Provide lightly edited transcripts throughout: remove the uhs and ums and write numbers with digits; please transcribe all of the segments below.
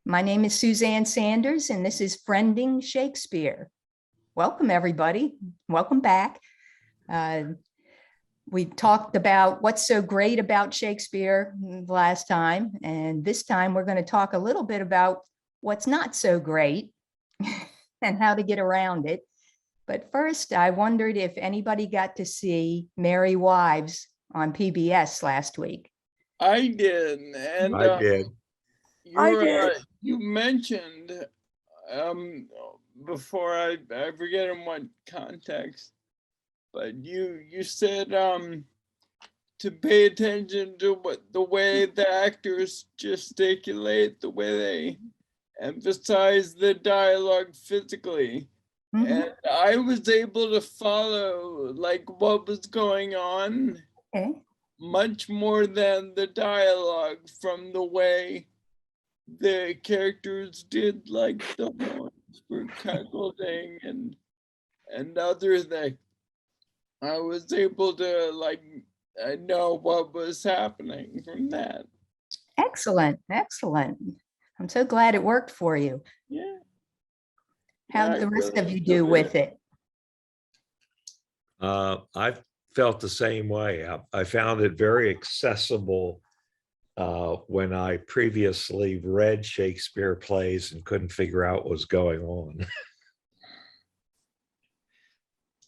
My name is Suzanne Sanders, and this is Friending Shakespeare. Welcome, everybody. Welcome back. We talked about what's so great about Shakespeare last time, and this time we're going to talk a little bit about what's not so great and how to get around it. But first, I wondered if anybody got to see Merry Wives on PBS last week. I did, and I did. You mentioned before I forget in what context, but you said to pay attention to the way the actors gesticulate, the way they emphasize the dialogue physically. Mhm. And I was able to follow like what was going on Okay. much more than the dialogue from the way the characters did, like the ones for cuckolding and other things. I was able to know what was happening from that. Excellent, excellent. I'm so glad it worked for you. Yeah. How Yeah, did the I rest really of you do enjoyed with it? I felt the same way. I found it very accessible when I previously read Shakespeare plays and couldn't figure out what was going on.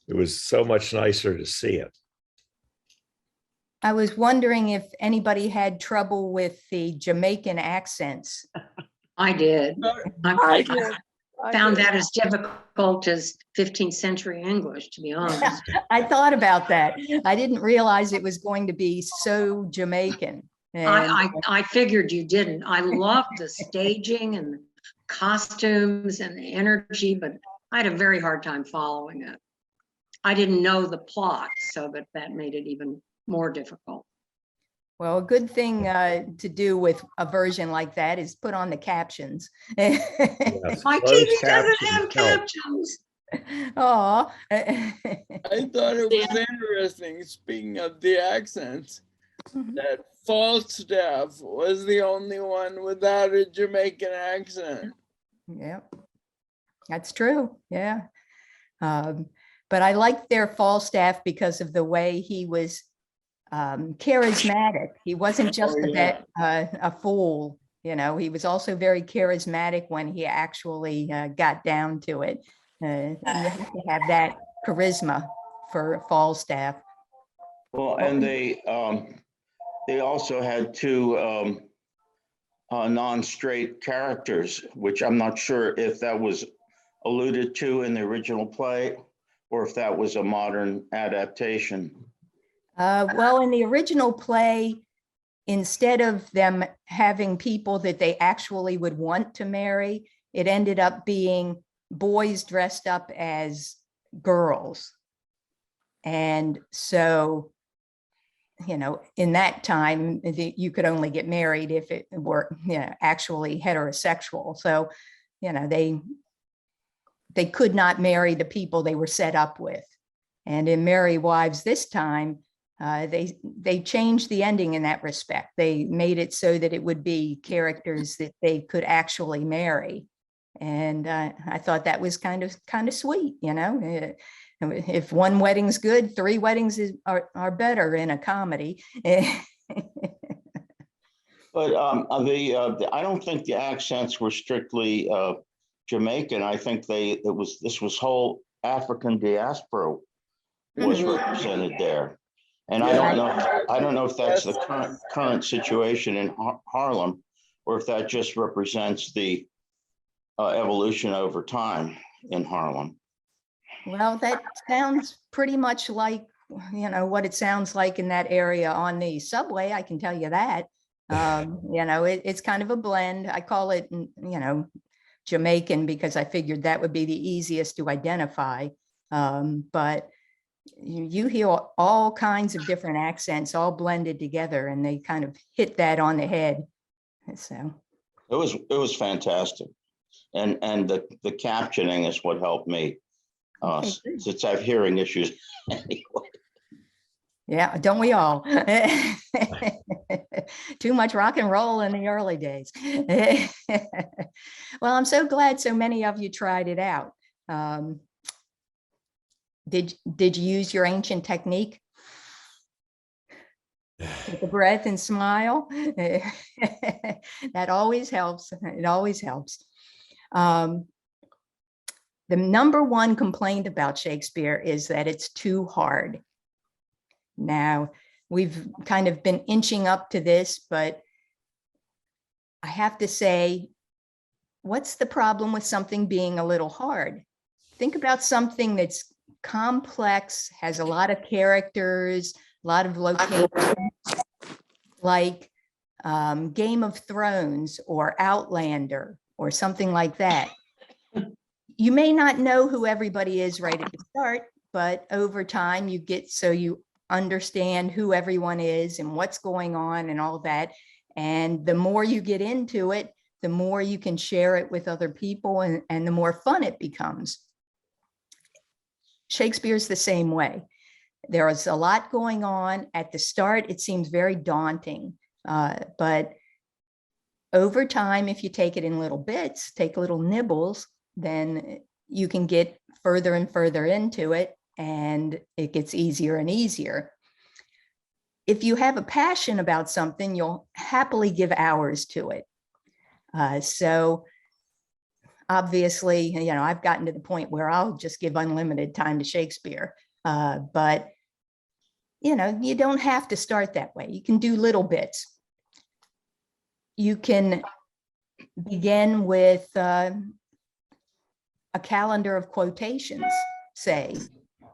It was so much nicer to see it. I was wondering if anybody had trouble with the Jamaican accents. I did. I I found that as difficult as 15th century English, to be honest. I thought about that. I didn't realize it was going to be so Jamaican. And I figured you didn't. I loved the staging and the costumes and the energy, but I had a very hard time following it. I didn't know the plot, so that made it even more difficult. well, a good thing to do with a version like that is put on the captions. Yes, My closed TV doesn't have captions help. captions. Oh, I thought it was interesting, speaking of the accents, that Falstaff was the only one without a Jamaican accent. yeah, that's true. Yeah. But I liked their Falstaff because of the way he was charismatic. He wasn't just a fool, you know, he was also very charismatic when he actually got down to it. You have to have that charisma for Falstaff. Well, and they also had two non-straight characters, which I'm not sure if that was alluded to in the original play or if that was a modern adaptation. Well, in the original play, instead of them having people that they actually would want to marry, it ended up being boys dressed up as girls. And so, you know, in that time, you could only get married if it were, you know, actually heterosexual. So, you know, they could not marry the people they were set up with. And in Merry Wives this time, they changed the ending in that respect. They made it so that it would be characters that they could actually marry. And I thought that was kind of sweet, you know. If one wedding's good, three weddings are better in a comedy. But I don't think the accents were strictly Jamaican. I think this was whole African diaspora was represented there. And I don't know if that's the current situation in Harlem, or if that just represents the evolution over time in Harlem. Well, that sounds pretty much like, you know, what it sounds like in that area on the subway. I can tell you that. You know, it's kind of a blend. I call it, you know, Jamaican because I figured that would be the easiest to identify. But you hear all kinds of different accents all blended together, and they kind of hit that on the head. So it was fantastic, and the captioning is what helped me since I have hearing issues anyway. Yeah, don't we all? Too much rock and roll in the early days. Well, I'm so glad so many of you tried it out. Did you use your ancient technique? Take a breath and smile. That always helps. It always helps. The number one complaint about Shakespeare is that it's too hard. Now, we've kind of been inching up to this, but I have to say, what's the problem with something being a little hard? Think about something that's complex, has a lot of characters, a lot of locations, like Game of Thrones or Outlander or something like that. You may not know who everybody is right at the start, but over time you get so you understand who everyone is and what's going on and all that. And the more you get into it, the more you can share it with other people, and the more fun it becomes. Shakespeare's the same way. There is a lot going on. At the start, it seems very daunting, but over time, if you take it in little bits, take little nibbles, then you can get further and further into it, and it gets easier and easier. If you have a passion about something, you'll happily give hours to it. So obviously, I've gotten to the point where I'll just give unlimited time to Shakespeare, but you don't have to start that way. You can do little bits. You can begin with a calendar of quotations. Say,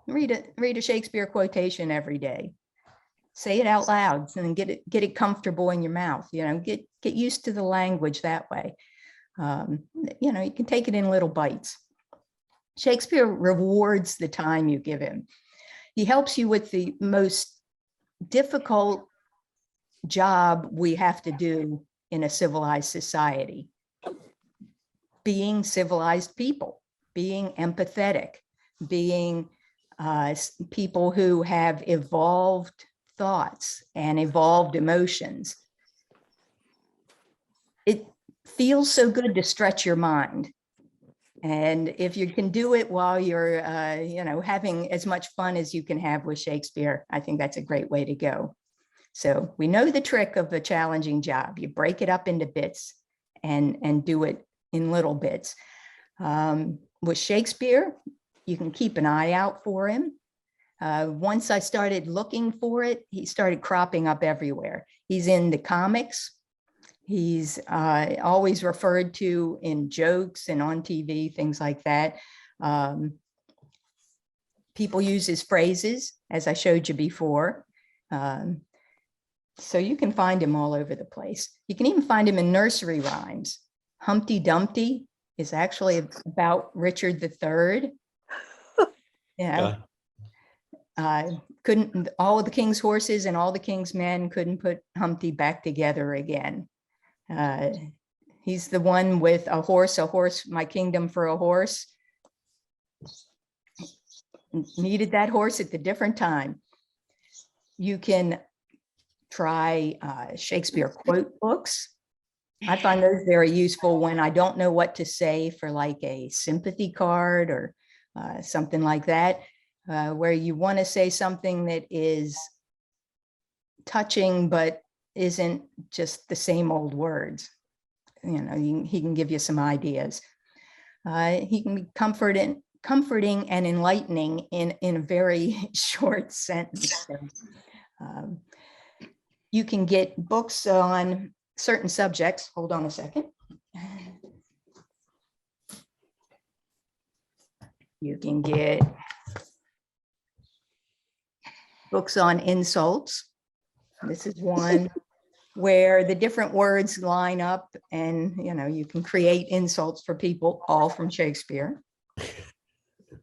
read a Shakespeare quotation every day. Say it out loud and then get it comfortable in your mouth. Get used to the language that way. You can take it in little bites. Shakespeare rewards the time you give him. He helps you with the most difficult job we have to do in a civilized society. Being civilized people, being empathetic, being people who have evolved thoughts and evolved emotions. It feels so good to stretch your mind. And if you can do it while you're, having as much fun as you can have with Shakespeare, I think that's a great way to go. So we know the trick of a challenging job. You break it up into bits and do it in little bits. With Shakespeare, you can keep an eye out for him. Once I started looking for it, he started cropping up everywhere. He's in the comics. He's always referred to in jokes and on TV, things like that. People use his phrases, as I showed you before. So you can find him all over the place. You can even find him in nursery rhymes. Humpty Dumpty is actually about Richard III. Yeah. Couldn't all of the king's horses and all the king's men couldn't put Humpty back together again. He's the one with a horse, my kingdom for a horse. Needed that horse at the different time. You can try Shakespeare quote books. I find those very useful when I don't know what to say for like a sympathy card or something like that, where you want to say something that is touching but isn't just the same old words. He can give you some ideas. He can be comforting and enlightening in a very short sentence. So, you can get books on certain subjects. Hold on a second. You can get books on insults. This is one where the different words line up and, you can create insults for people, all from Shakespeare.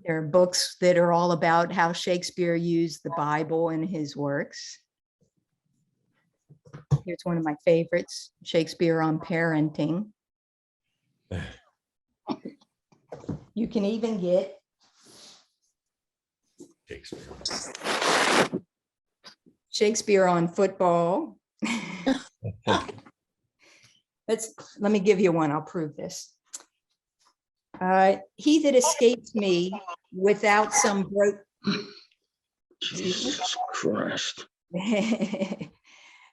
There are books that are all about how Shakespeare used the Bible in his works. Here's one of my favorites, Shakespeare on parenting. You can even get Shakespeare on football. Let me give you one, I'll prove this. He that escapes me without some Jesus Christ.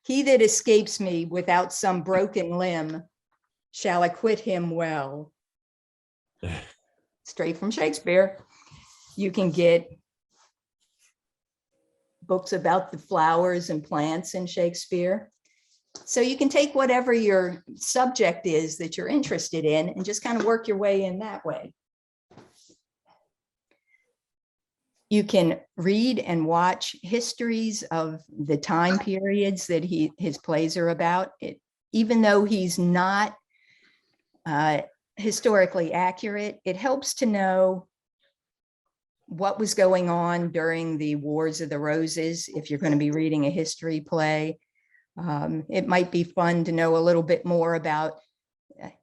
he that escapes me without some broken limb shall acquit him well. Straight from Shakespeare. You can get books about the flowers and plants in Shakespeare. So you can take whatever your subject is that you're interested in and just kind of work your way in that way. You can read and watch histories of the time periods that his plays are about. Even though he's not historically accurate, it helps to know what was going on during the Wars of the Roses if you're going to be reading a history play. It might be fun to know a little bit more about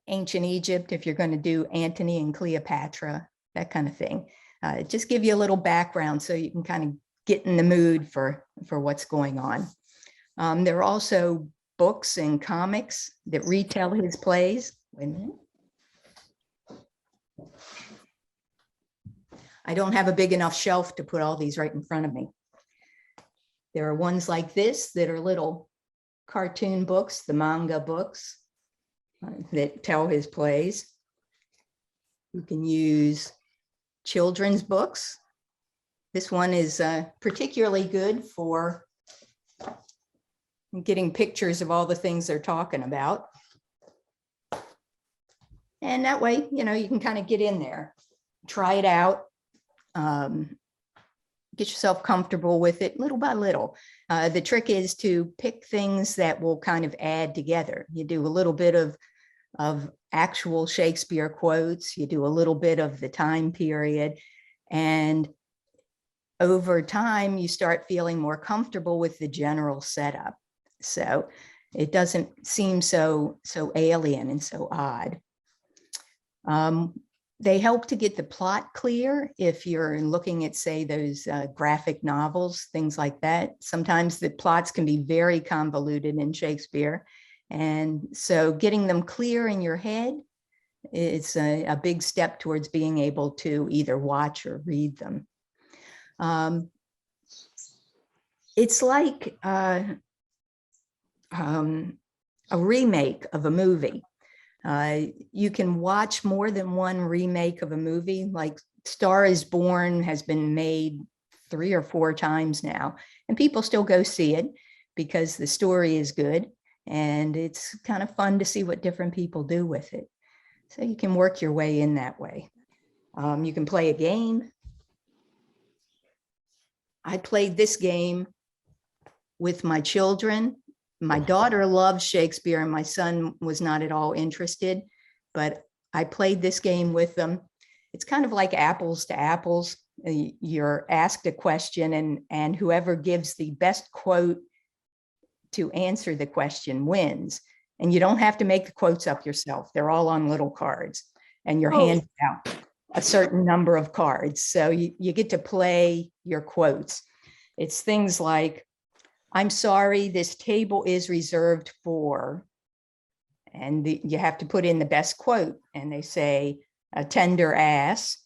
ancient Egypt if you're going to do Antony and Cleopatra, that kind of thing. Just give you a little background so you can kind of get in the mood for what's going on. There are also books and comics that retell his plays. Wait a minute. I don't have a big enough shelf to put all these right in front of me. There are ones like this that are little cartoon books, the manga books that tell his plays. You can use children's books. This one is particularly good for getting pictures of all the things they're talking about. And that way, you know, you can kind of get in there, try it out, get yourself comfortable with it little by little. The trick is to pick things that will kind of add together. You do a little bit of actual Shakespeare quotes, you do a little bit of the time period, and over time you start feeling more comfortable with the general setup. So it doesn't seem so alien and so odd. They help to get the plot clear if you're looking at, say, those graphic novels, things like that. Sometimes the plots can be very convoluted in Shakespeare. And so getting them clear in your head is a big step towards being able to either watch or read them. It's like a remake of a movie. You can watch more than one remake of a movie, like Star is Born has been made 3 or 4 times now, and people still go see it because the story is good and it's kind of fun to see what different people do with it. So you can work your way in that way. You can play a game. I played this game with my children. My daughter loves Shakespeare and my son was not at all interested, but I played this game with them. It's kind of like apples to apples. You're asked a question and whoever gives the best quote to answer the question wins. And you don't have to make the quotes up yourself. They're all on little cards and you're handed out a certain number of cards. So you get to play your quotes. It's things like, I'm sorry, this table is reserved for, and you have to put in the best quote. And they say, a tender ass,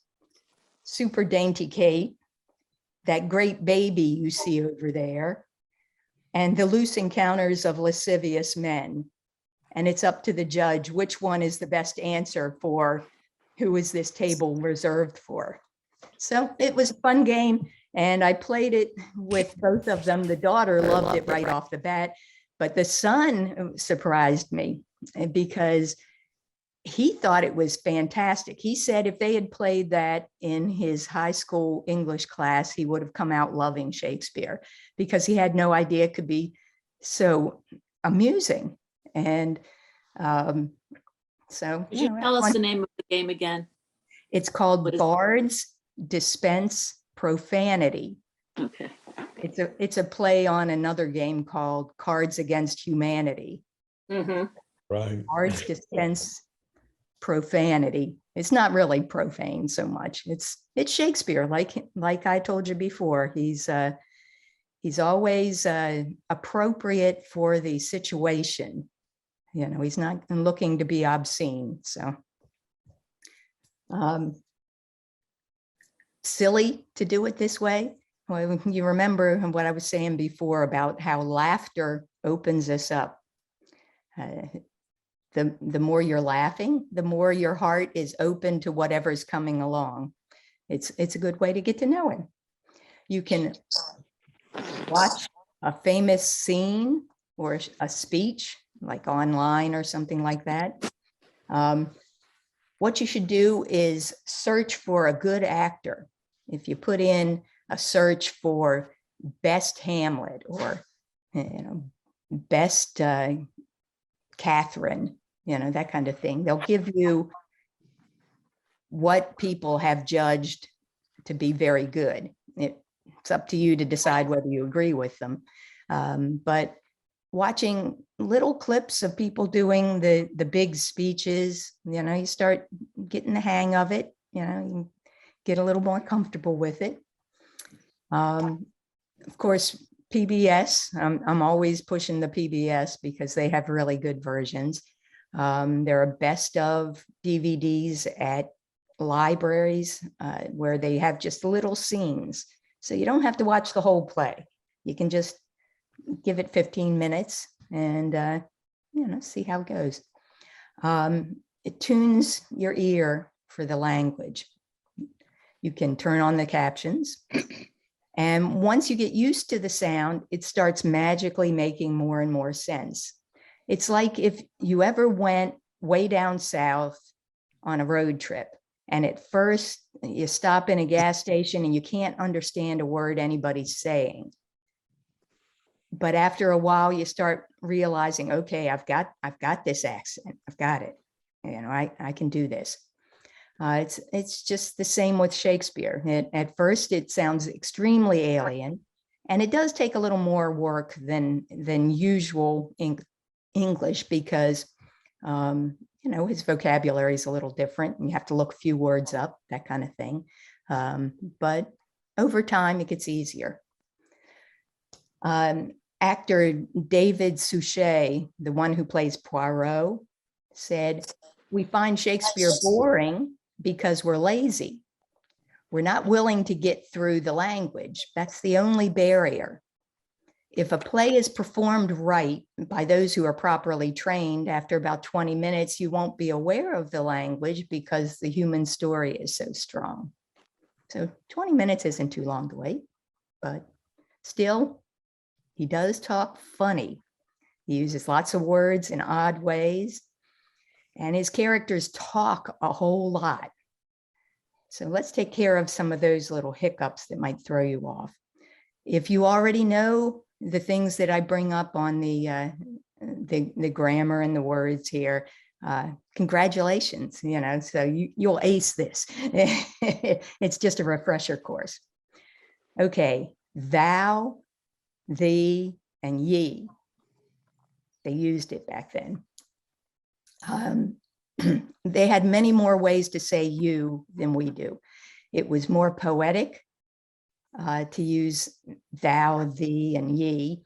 super dainty Kate, that great baby you see over there, and the loose encounters of lascivious men. And it's up to the judge which one is the best answer for who is this table reserved for. So it was a fun game. And I played it with both of them. The daughter loved it right off the bat, but the son surprised me because he thought it was fantastic. He said if they had played that in his high school English class, he would have come out loving Shakespeare because he had no idea it could be so amusing. And so, Could you tell us the name of the game again? It's called What is it? Bards Dispense Profanity. Okay. It's a play on another game called Cards Against Humanity. Mm-hmm. Right. Bards Dispense Profanity. It's not really profane so much. It's Shakespeare, like I told you before. He's always appropriate for the situation. You know, he's not looking to be obscene. So Silly to do it this way. Well, you remember what I was saying before about how laughter opens us up. The more you're laughing, the more your heart is open to whatever's coming along. It's a good way to get to know him. You can watch a famous scene or a speech, like online or something like that. What you should do is search for a good actor. If you put in a search for best Hamlet or best Catherine, that kind of thing, they'll give you what people have judged to be very good. It's up to you to decide whether you agree with them. But watching little clips of people doing the big speeches, you start getting the hang of it, you get a little more comfortable with it. Of course, PBS, I'm always pushing the PBS because they have really good versions. There are best of DVDs at libraries where they have just little scenes. So you don't have to watch the whole play. You can just give it 15 minutes and, see how it goes. It tunes your ear for the language. You can turn on the captions. And once you get used to the sound, it starts magically making more and more sense. It's like if you ever went way down south on a road trip, and at first you stop in a gas station and you can't understand a word anybody's saying. But after a while, you start realizing, okay, I've got this accent. I've got it. I can do this. It's just the same with Shakespeare. At first, it sounds extremely alien, and it does take a little more work than usual English because his vocabulary is a little different, and you have to look a few words up, that kind of thing. But over time, it gets easier. Actor David Suchet, the one who plays Poirot, said, "We find Shakespeare boring because we're lazy. We're not willing to get through the language. That's the only barrier. If a play is performed right by those who are properly trained, after about 20 minutes, you won't be aware of the language because the human story is so strong." So 20 minutes isn't too long to wait, but still, he does talk funny. He uses lots of words in odd ways, and his characters talk a whole lot. So let's take care of some of those little hiccups that might throw you off. If you already know the things that I bring up on the grammar and the words here, congratulations, so you'll ace this. It's just a refresher course. Okay, thou, thee, and ye. They used it back then. They had many more ways to say you than we do. It was more poetic to use thou, thee, and ye.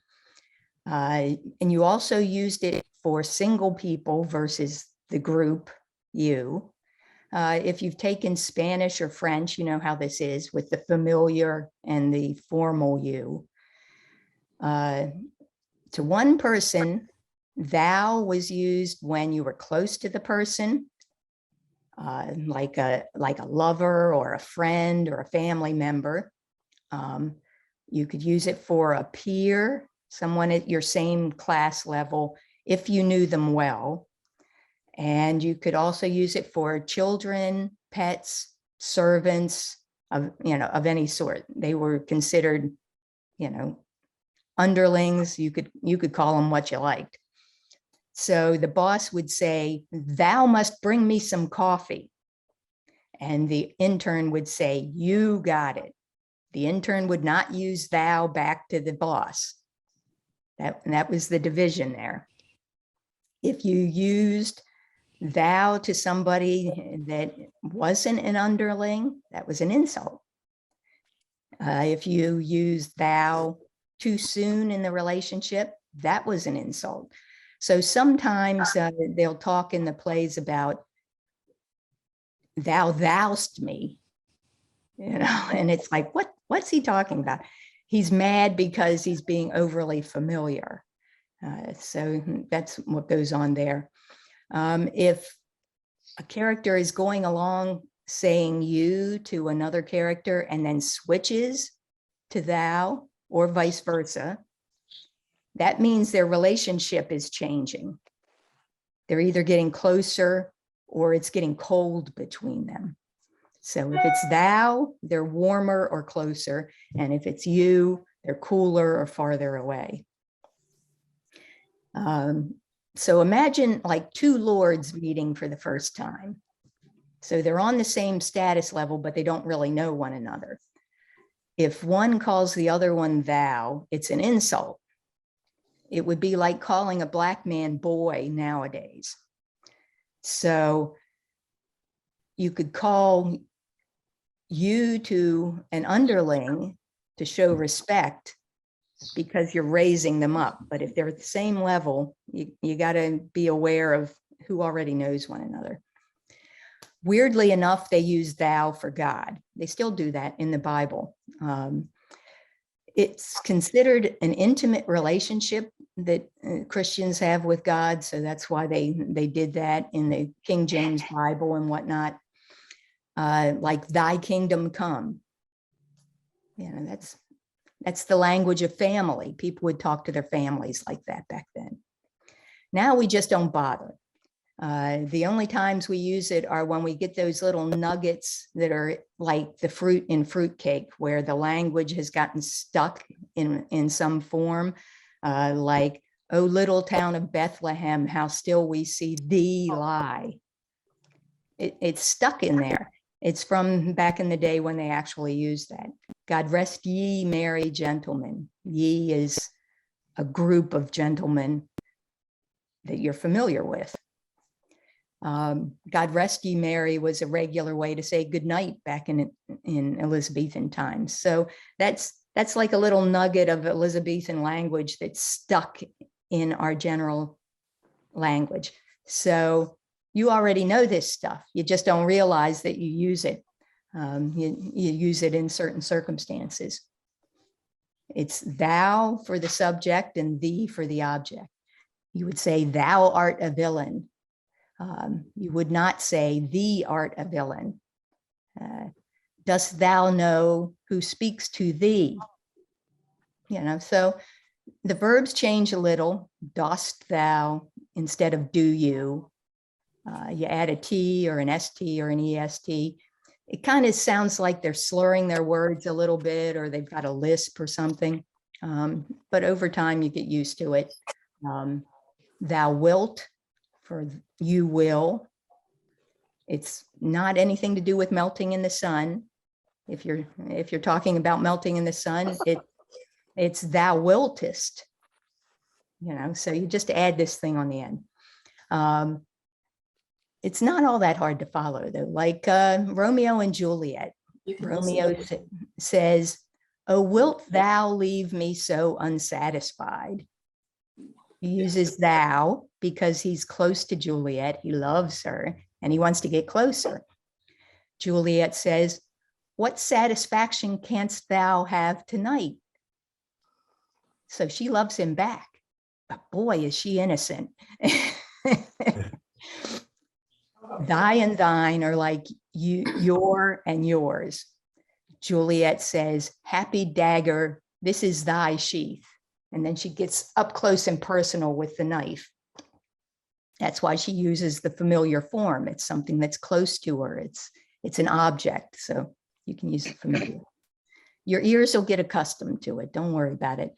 And you also used it for single people versus the group you. If you've taken Spanish or French, you know how this is with the familiar and the formal you. To one person, thou was used when you were close to the person, like a lover or a friend or a family member. You could use it for a peer, someone at your same class level, if you knew them well. And you could also use it for children, pets, servants of any sort. They were considered, underlings. You could call them what you liked. So the boss would say, "Thou must bring me some coffee." And the intern would say, "You got it." The intern would not use thou back to the boss. That was the division there. If you used thou to somebody that wasn't an underling, that was an insult. If you used thou too soon in the relationship, that was an insult. So sometimes they'll talk in the plays about thou thou'st me, and it's like, what's he talking about? He's mad because he's being overly familiar. So that's what goes on there. If a character is going along saying you to another character and then switches to thou or vice versa, that means their relationship is changing. They're either getting closer or it's getting cold between them. So if it's thou, they're warmer or closer. And if it's you, they're cooler or farther away. So imagine like two lords meeting for the first time. So they're on the same status level, but they don't really know one another. If one calls the other one thou, it's an insult. It would be like calling a Black man boy nowadays. So you could call you to an underling to show respect because you're raising them up. But if they're at the same level, you got to be aware of who already knows one another. Weirdly enough, they use thou for God. They still do that in the Bible. It's considered an intimate relationship that Christians have with God. So that's why they did that in the King James Bible and whatnot. Like thy kingdom come. That's the language of family. People would talk to their families like that back then. Now we just don't bother. The only times we use it are when we get those little nuggets that are like the fruit in fruitcake, where the language has gotten stuck in some form, like, "O little town of Bethlehem, how still we see thee lie." It's stuck in there. It's from back in the day when they actually used that. God rest ye merry gentlemen. Ye is a group of gentlemen that you're familiar with. God rest ye merry was a regular way to say good night back in Elizabethan times. So that's like a little nugget of Elizabethan language that's stuck in our general language. So you already know this stuff. You just don't realize that you use it. You use it in certain circumstances. It's thou for the subject and thee for the object. You would say thou art a villain. You would not say thee art a villain. Dost thou know who speaks to thee? So the verbs change a little. Dost thou instead of do you. You add a T or an ST or an EST. It kind of sounds like they're slurring their words a little bit, or they've got a lisp or something. But over time, you get used to it. Thou wilt for you will. It's not anything to do with melting in the sun. If you're talking about melting in the sun, it's thou wiltest. So you just add this thing on the end. It's not all that hard to follow, though. Like Romeo and Juliet. Romeo says, "Oh, wilt thou leave me so unsatisfied?" He uses thou because he's close to Juliet. He loves her and he wants to get closer. Juliet says, "What satisfaction canst thou have tonight?" So she loves him back. But boy, is she innocent. Thy and thine are like your and yours. Juliet says, "Happy dagger, this is thy sheath." And then she gets up close and personal with the knife. That's why she uses the familiar form. It's something that's close to her. It's an object, so you can use it familiar. Your ears will get accustomed to it. Don't worry about it.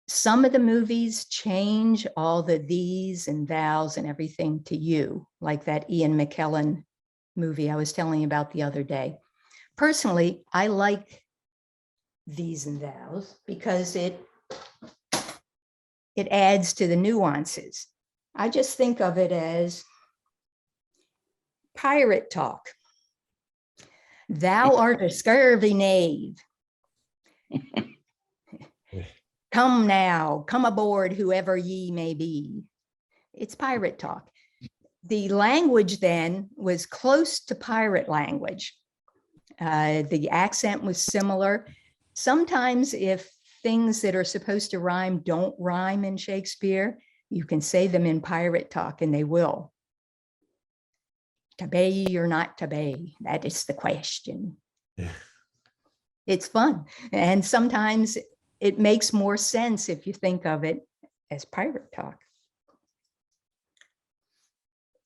Some of the movies change all the these and thous and everything to you, like that Ian McKellen movie I was telling you about the other day. Personally, I like these and thous because it adds to the nuances. I just think of it as pirate talk. Thou art a scurvy knave. Come now, come aboard, whoever ye may be. It's pirate talk. The language then was close to pirate language. The accent was similar. Sometimes if things that are supposed to rhyme don't rhyme in Shakespeare, you can say them in pirate talk and they will. To be or not to be, that is the question. Yeah. It's fun. And sometimes it makes more sense if you think of it as pirate talk.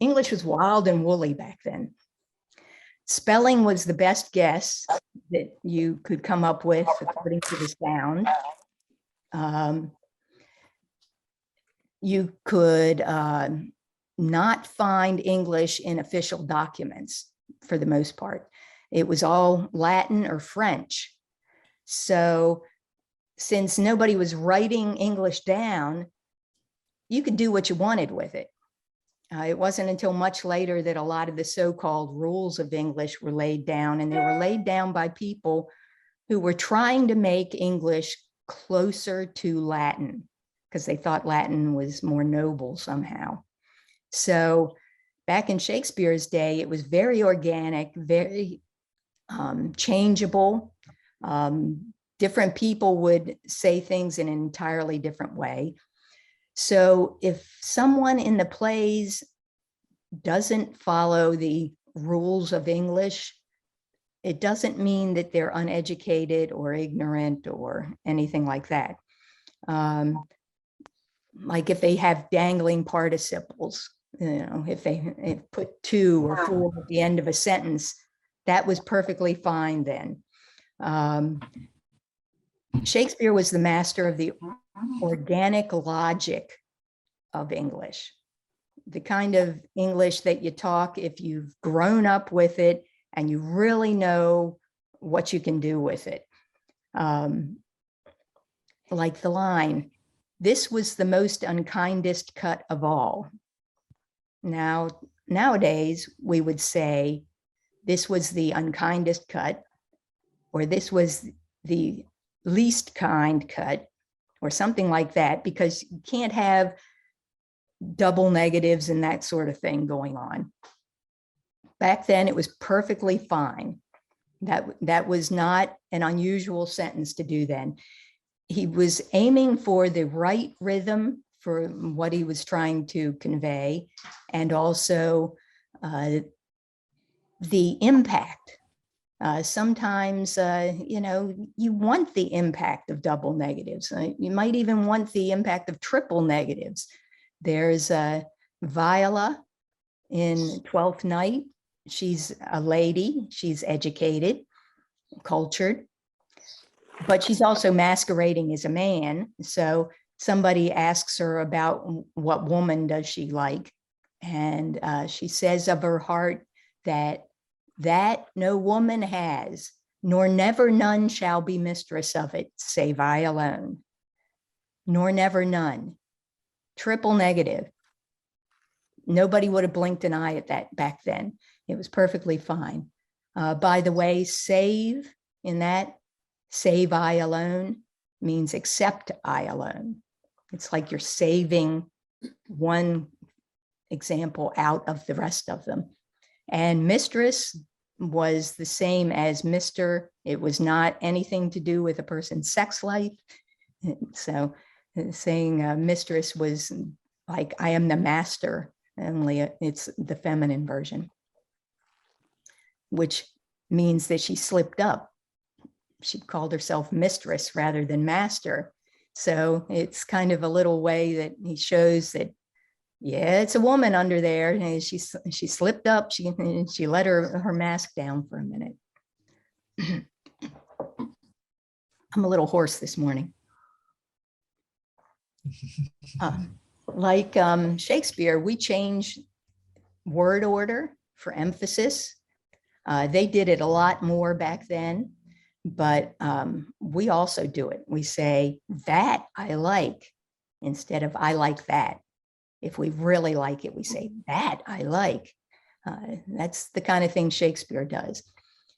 English was wild and woolly back then. Spelling was the best guess that you could come up with according to the sound. You could not find English in official documents for the most part. It was all Latin or French. So since nobody was writing English down, you could do what you wanted with it. It wasn't until much later that a lot of the so-called rules of English were laid down, and they were laid down by people who were trying to make English closer to Latin because they thought Latin was more noble somehow. So back in Shakespeare's day, it was very organic, very changeable. Different people would say things in an entirely different way. So if someone in the plays doesn't follow the rules of English, it doesn't mean that they're uneducated or ignorant or anything like that. Like if they have dangling participles, if they put to or for at the end of a sentence, that was perfectly fine then. Shakespeare was the master of the organic logic of English, the kind of English that you talk if you've grown up with it and you really know what you can do with it. Like the line, "This was the most unkindest cut of all." Now, nowadays, we would say, "This was the unkindest cut," or "This was the least kind cut," or something like that, because you can't have double negatives and that sort of thing going on. Back then, it was perfectly fine. That was not an unusual sentence to do then. He was aiming for the right rhythm for what he was trying to convey, and also the impact. Sometimes, you want the impact of double negatives. You might even want the impact of triple negatives. There's Viola in Twelfth Night. She's a lady, she's educated, cultured, but she's also masquerading as a man. So somebody asks her about what woman does she like. And she says of her heart that no woman has, nor never none shall be mistress of it, save I alone. Nor never none. Triple negative. Nobody would have blinked an eye at that back then. It was perfectly fine. By the way, save in that, save I alone, means except I alone. It's like you're saving one example out of the rest of them. And mistress was the same as Mr. It was not anything to do with a person's sex life. So saying mistress was like, I am the master, only it's the feminine version, which means that she slipped up. She called herself mistress rather than master. So it's kind of a little way that he shows that, yeah, it's a woman under there. And she slipped up. She let her mask down for a minute. I'm a little hoarse this morning. Like Shakespeare, we change word order for emphasis. They did it a lot more back then, but we also do it. We say, "That I like," instead of "I like that." If we really like it, we say, "That I like." That's the kind of thing Shakespeare does.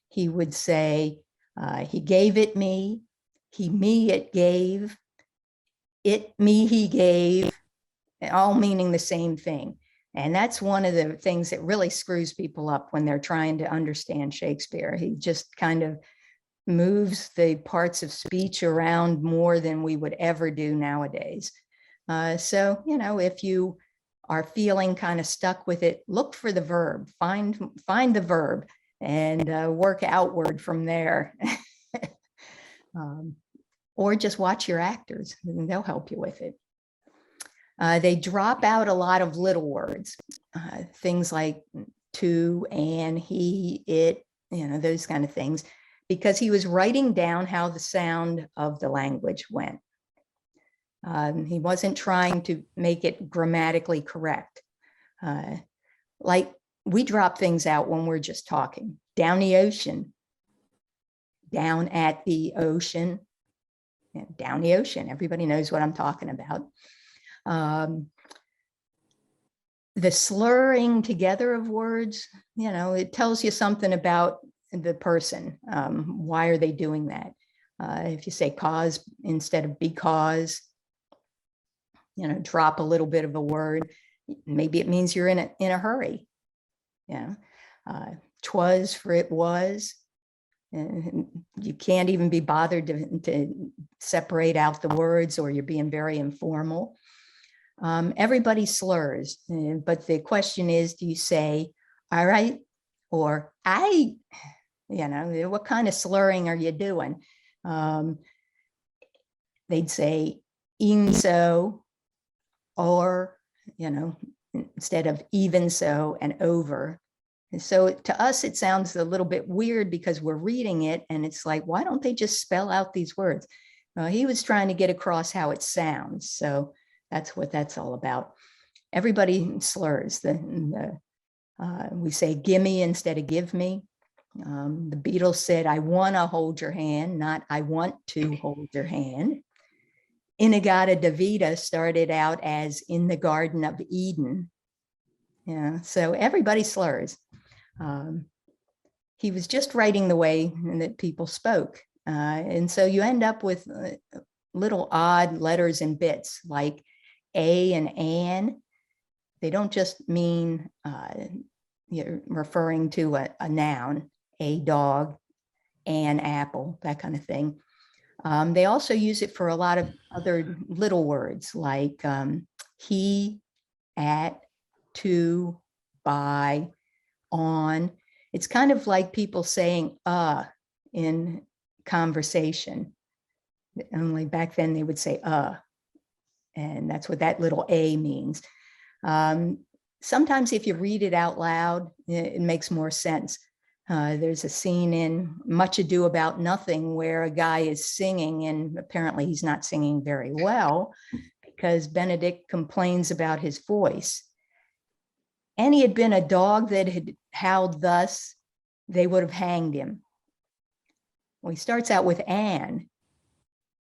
He would say, "He gave it me, he me it gave, it me he gave," all meaning the same thing. And that's one of the things that really screws people up when they're trying to understand Shakespeare. He just kind of moves the parts of speech around more than we would ever do nowadays. So, you know, if you are feeling kind of stuck with it, look for the verb, find the verb and work outward from there. Or just watch your actors and they'll help you with it. They drop out a lot of little words, things like to, and, he, it, you know, those kind of things, because he was writing down how the sound of the language went. He wasn't trying to make it grammatically correct. Like we drop things out when we're just talking. Down the ocean, down at the ocean, down the ocean. Everybody knows what I'm talking about. The slurring together of words, you know, it tells you something about the person. Why are they doing that? If you say cause instead of because, you know, drop a little bit of a word, maybe it means you're in a hurry. Yeah, twas for it was. And you can't even be bothered to separate out the words, or you're being very informal. Everybody slurs, but the question is, do you say, all right, or I, you know, what kind of slurring are you doing? They'd say, e'en so, or, you know, instead of even so and over. And so to us, it sounds a little bit weird because we're reading it and it's like, why don't they just spell out these words? He was trying to get across how it sounds. So that's what that's all about. Everybody slurs. We say gimme instead of give me. The Beatles said, I want to hold your hand, not I want to hold your hand. Inagata Davida started out as in the Garden of Eden. Yeah, so everybody slurs. He was just writing the way that people spoke. And so you end up with little odd letters and bits like a and an. They don't just mean you're referring to a noun, a dog, an apple, that kind of thing. They also use it for a lot of other little words like he, at, to, by, on. It's kind of like people saying in conversation. Only back then they would say and that's what that little a means. Sometimes if you read it out loud, it makes more sense. There's a scene in Much Ado About Nothing where a guy is singing, and apparently he's not singing very well because Benedict complains about his voice. And he had been a dog that had howled thus, they would have hanged him. Well, he starts out with an.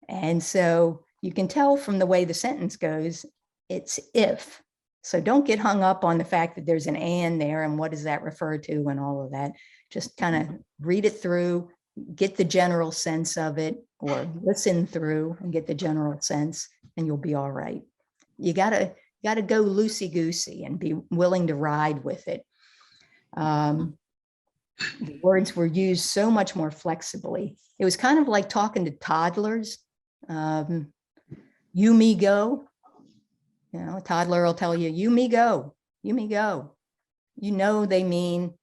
And so you can tell from the way the sentence goes, it's if. So don't get hung up on the fact that there's an and there and what does that refer to and all of that. Just kind of read it through, get the general sense of it, or listen through and get the general sense, and you'll be all right. You gotta go loosey-goosey and be willing to ride with it. The words were used so much more flexibly. It was kind of like talking to toddlers. You, me, go. You know, a toddler will tell you, you, me, go. You, me, go. You know they mean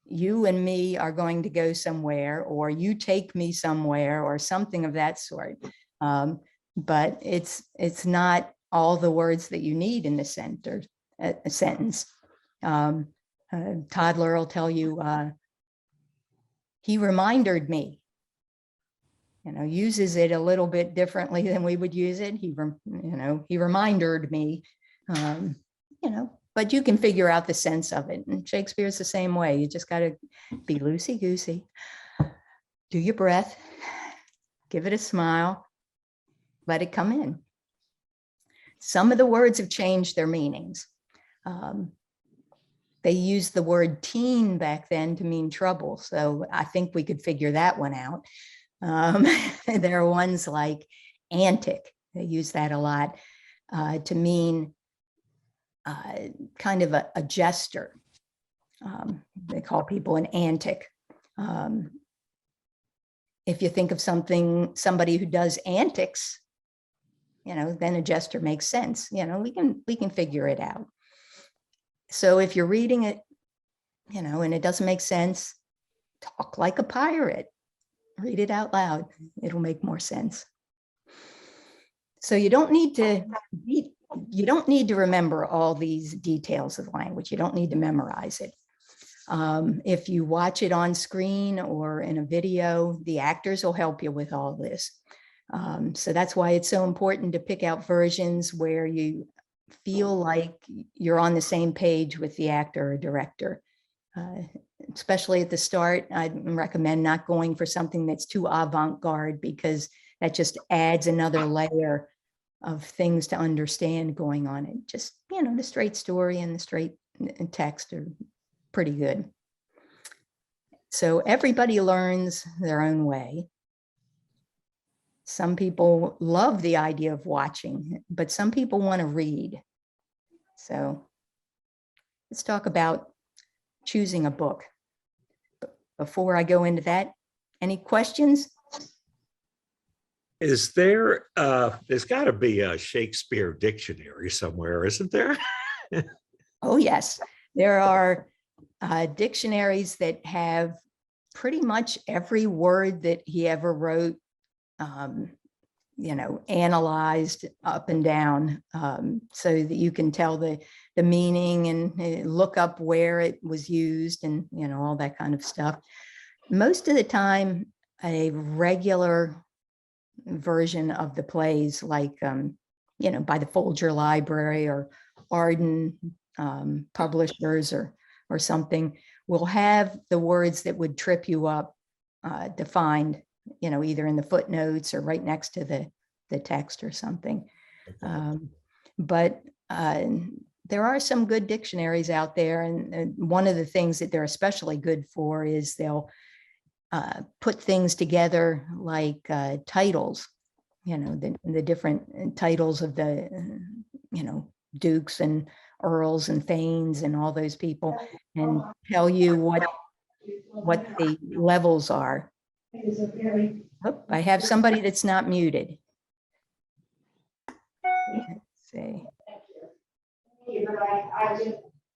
you and me are going to go somewhere, or you take me somewhere, or something of that sort. But it's not all the words that you need in the sentence. A toddler will tell you, he reminded me. You know, uses it a little bit differently than we would use it. He reminded me, you know, but you can figure out the sense of it. And Shakespeare's the same way. You just got to be loosey-goosey, do your breath, give it a smile, let it come in. Some of the words have changed their meanings. They used the word teen back then to mean trouble. So I think we could figure that one out. There are ones like antic. They use that a lot to mean kind of a jester. They call people an antic. If you think of somebody who does antics, then a jester makes sense. We can figure it out. So if you're reading it, and it doesn't make sense, talk like a pirate. Read it out loud. It'll make more sense. So you don't need to remember all these details of language. You don't need to memorize it. If you watch it on screen or in a video, the actors will help you with all this. So that's why it's so important to pick out versions where you feel like you're on the same page with the actor or director. Especially at the start, I'd recommend not going for something that's too avant-garde, because that just adds another layer of things to understand going on. It just, the straight story and the straight text are pretty good. So everybody learns their own way. Some people love the idea of watching, but some people want to read. So let's talk about choosing a book. Before I go into that, any questions? Is there, there's got to be a Shakespeare dictionary somewhere, isn't there? Oh, yes. There are dictionaries that have pretty much every word that he ever wrote, analyzed up and down, so that you can tell the meaning and look up where it was used and, all that kind of stuff. Most of the time, a regular version of the plays, like, by the Folger Library or Arden publishers or something, will have the words that would trip you up defined, either in the footnotes or right next to the text or something. But there are some good dictionaries out there. And one of the things that they're especially good for is they'll put things together like titles, the different titles of the, dukes and earls and thanes and all those people, and tell you what the levels are. Oh, I have somebody that's not muted. Let's see.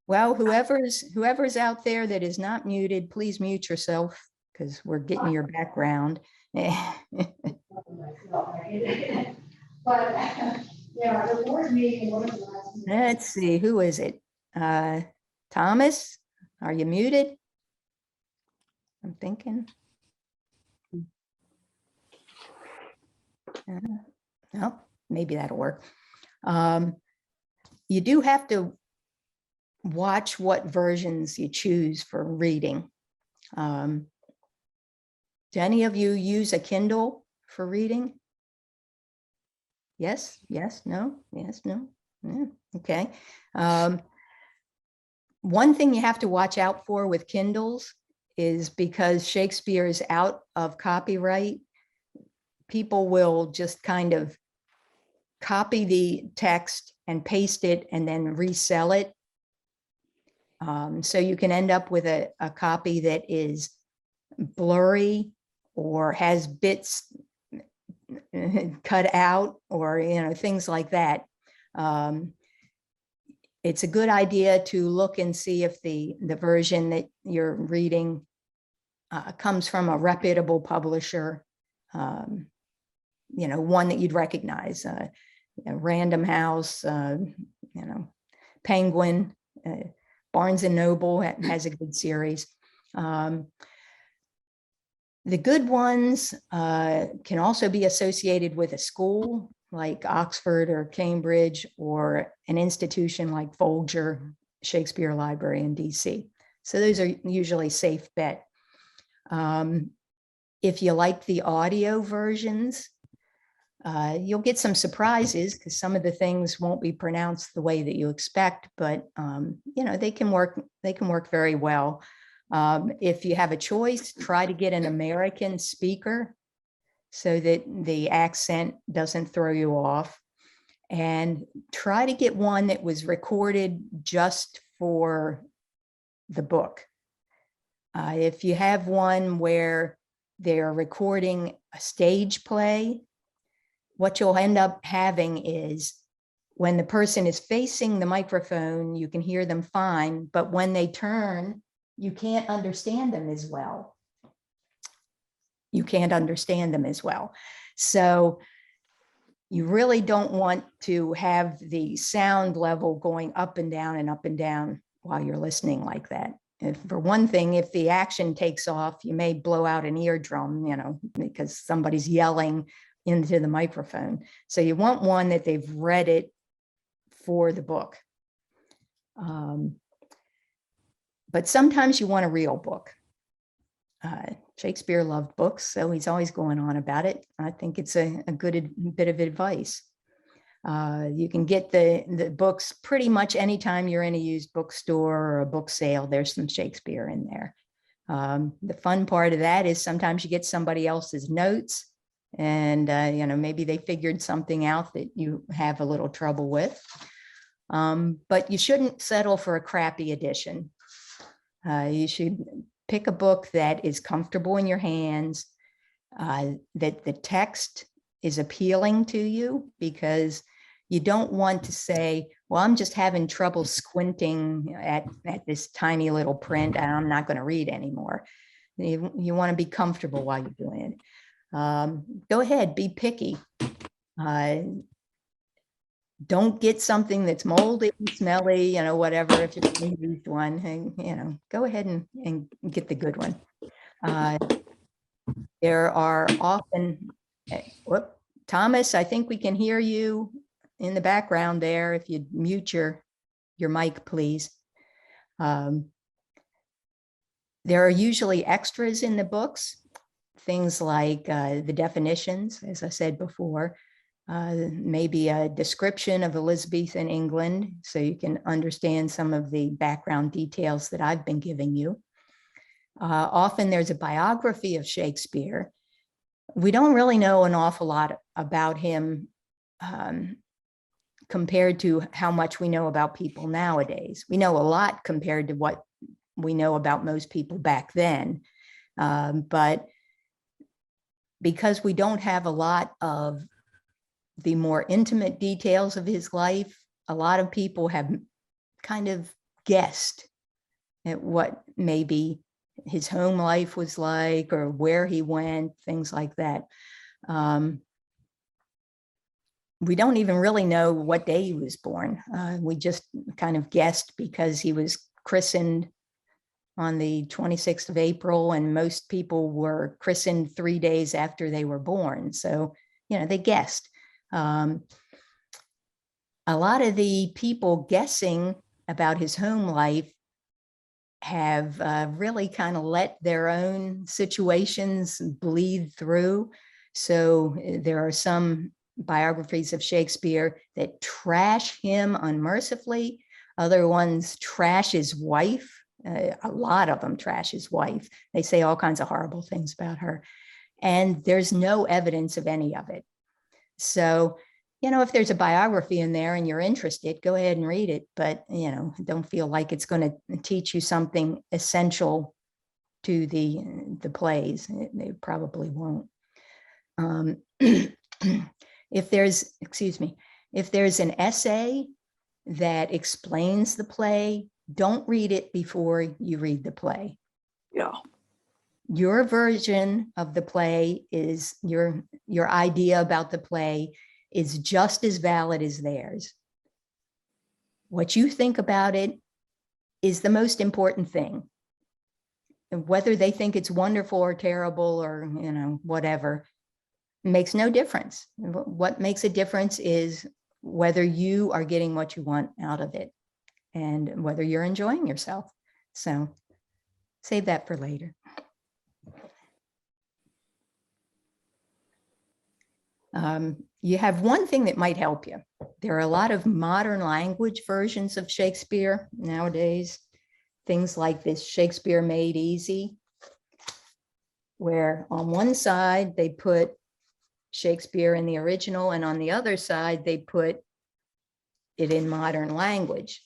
Well, whoever's out there that is not muted, please mute yourself, because we're getting your background. Let's see, who is it? Thomas, are you muted? I'm thinking. No, maybe that'll work. You do have to watch what versions you choose for reading. Do any of you use a Kindle for reading? Yes, yes, no, yes, no. Yeah, okay. One thing you have to watch out for with Kindles is, because Shakespeare is out of copyright, people will just kind of copy the text and paste it and then resell it. So you can end up with a copy that is blurry or has bits cut out, or things like that. It's a good idea to look and see if the version that you're reading comes from a reputable publisher, one that you'd recognize, Random House, Penguin, Barnes and Noble has a good series. The good ones can also be associated with a school like Oxford or Cambridge, or an institution like Folger Shakespeare Library in DC. So those are usually safe bet. If you like the audio versions, you'll get some surprises, because some of the things won't be pronounced the way that you expect, but they can work very well. If you have a choice, try to get an American speaker so that the accent doesn't throw you off. and try to get one that was recorded just for the book. If you have one where they're recording a stage play, what you'll end up having is when the person is facing the microphone, you can hear them fine, but when they turn, you can't understand them as well. You can't understand them as well. So you really don't want to have the sound level going up and down while you're listening like that. If, for one thing, if the action takes off, you may blow out an eardrum, you know, because somebody's yelling into the microphone. So you want one that they've read it for the book. But sometimes you want a real book. Shakespeare loved books, so he's always going on about it. I think it's a good bit of advice. You can get the books pretty much anytime you're in a used bookstore or a book sale. There's some Shakespeare in there. The fun part of that is sometimes you get somebody else's notes, and you know, maybe they figured something out that you have a little trouble with. But you shouldn't settle for a crappy edition. You should pick a book that is comfortable in your hands, that the text is appealing to you, because you don't want to say, well, I'm just having trouble squinting at this tiny little print and I'm not going to read anymore. You want to be comfortable while you're doing it. Go ahead, be picky. Don't get something that's moldy, smelly, you know, whatever. If you're going to use one, you know, go ahead and get the good one. There are often, whoop, Thomas, I think we can hear you in the background there. If you mute your mic, please. There are usually extras in the books, things like the definitions, as I said before, maybe a description of Elizabethan England, so you can understand some of the background details that I've been giving you. Often there's a biography of Shakespeare. We don't really know an awful lot about him compared to how much we know about people nowadays. We know a lot compared to what we know about most people back then. But because we don't have a lot of the more intimate details of his life, a lot of people have kind of guessed at what maybe his home life was like or where he went, things like that. We don't even really know what day he was born. We just kind of guessed because he was christened on the 26th of April, and most people were christened 3 days after they were born. So, you know, they guessed. A lot of the people guessing about his home life have really kind of let their own situations bleed through. So there are some biographies of Shakespeare that trash him unmercifully. Other ones trash his wife. A lot of them trash his wife. They say all kinds of horrible things about her. And there's no evidence of any of it. So, you know, if there's a biography in there and you're interested, go ahead and read it. But, you know, don't feel like it's going to teach you something essential to the plays. They probably won't. If there's, if there's an essay that explains the play, don't read it before you read the play. Yeah. Your version of the play is your idea about the play is just as valid as theirs. What you think about it is the most important thing. And whether they think it's wonderful or terrible or, you know, whatever, makes no difference. What makes a difference is whether you are getting what you want out of it and whether you're enjoying yourself. So save that for later. You have one thing that might help you. There are a lot of modern language versions of Shakespeare nowadays, things like this Shakespeare Made Easy, where on one side they put Shakespeare in the original and on the other side they put it in modern language.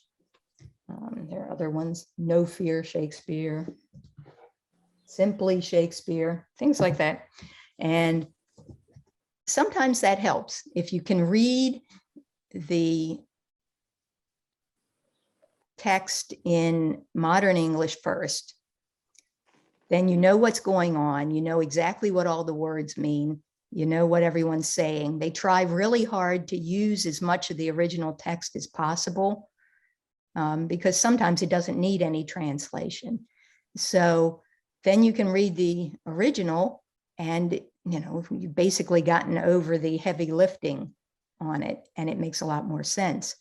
There are other ones, No Fear Shakespeare, Simply Shakespeare, things like that. And sometimes that helps. If you can read the text in modern English first, then you know what's going on. You know exactly what all the words mean. You know what everyone's saying. They try really hard to use as much of the original text as possible, because sometimes it doesn't need any translation. So then you can read the original and, you know, you've basically gotten over the heavy lifting on it, and it makes a lot more sense.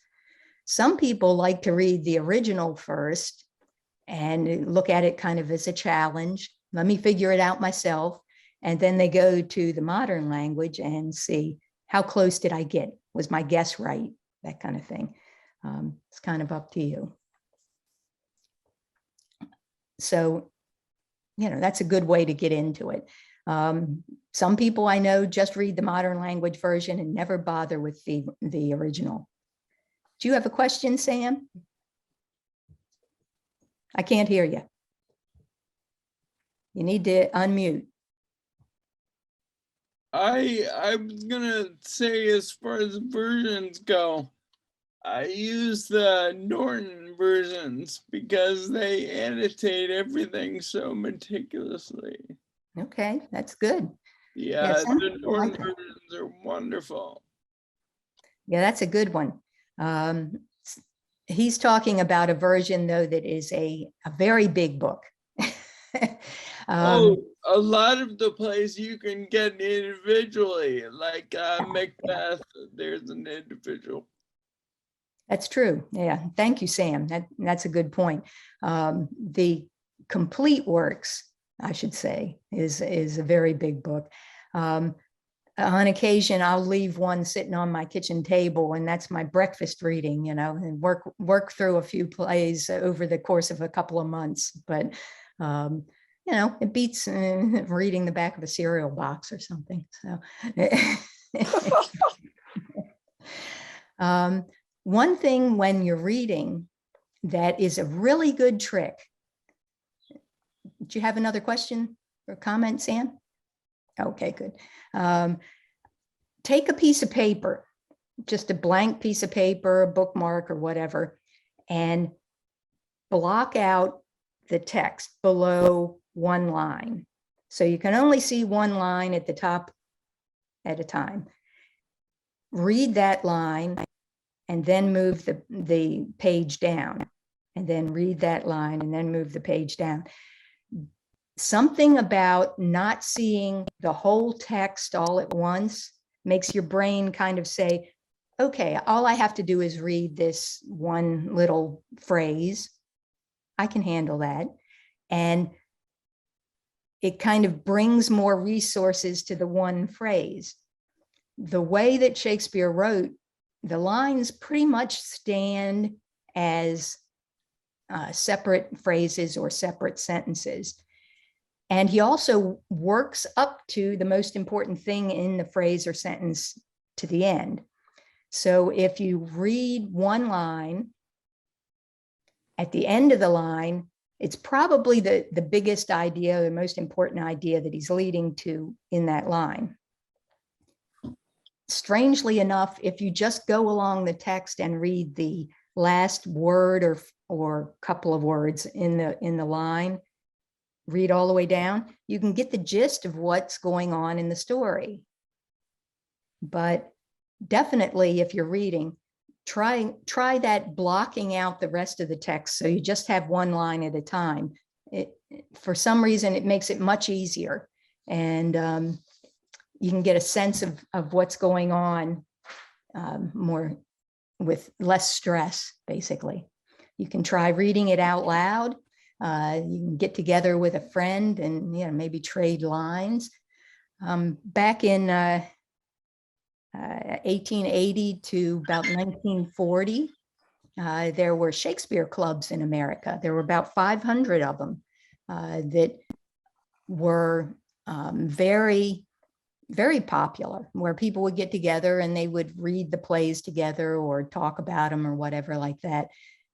Some people like to read the original first and look at it kind of as a challenge. Let me figure it out myself. And then they go to the modern language and see, how close did I get? Was my guess right? That kind of thing. It's kind of up to you. So, you know, that's a good way to get into it. Some people I know just read the modern language version and never bother with the original. Do you have a question, Sam? I can't hear you. You need to unmute. I was gonna say, as far as versions go, I use the Norton versions because they annotate everything so meticulously. Okay, that's good. Yeah, some the people like Norton that. versions are wonderful. Yeah, that's a good one. He's talking about a version, though, that is a very big book. Oh, a lot of the plays you can get individually, like Macbeth, there's an individual. That's true. Yeah. Thank you, Sam. That's a good point. The complete works, I should say, is a very big book. On occasion, I'll leave one sitting on my kitchen table, and that's my breakfast reading, you know, and work through a few plays over the course of a couple of months. But, you know, it beats reading the back of a cereal box or something. So, one thing when you're reading that is a really good trick. Do you have another question or comment, Sam? Okay, good. Take a piece of paper, just a blank piece of paper, a bookmark or whatever, and block out the text below one line. So you can only see one line at the top at a time. Read that line and then move the page down, and then read that line and then move the page down. Something about not seeing the whole text all at once makes your brain kind of say, okay, all I have to do is read this one little phrase. I can handle that. And it kind of brings more resources to the one phrase. The way that Shakespeare wrote, the lines pretty much stand as separate phrases or separate sentences. And he also works up to the most important thing in the phrase or sentence to the end. So if you read one line, at the end of the line, it's probably the biggest idea, the most important idea that he's leading to in that line. Strangely enough, if you just go along the text and read the last word or couple of words in the line, read all the way down, you can get the gist of what's going on in the story. But definitely, if you're reading, try that blocking out the rest of the text so you just have one line at a time. For some reason, it makes it much easier, and you can get a sense of what's going on more with less stress, basically. You can try reading it out loud. You can get together with a friend and maybe trade lines. Back in 1880 to about 1940, there were Shakespeare clubs in America. There were about 500 of them that were very very popular, where people would get together and they would read the plays together or talk about them or whatever like that.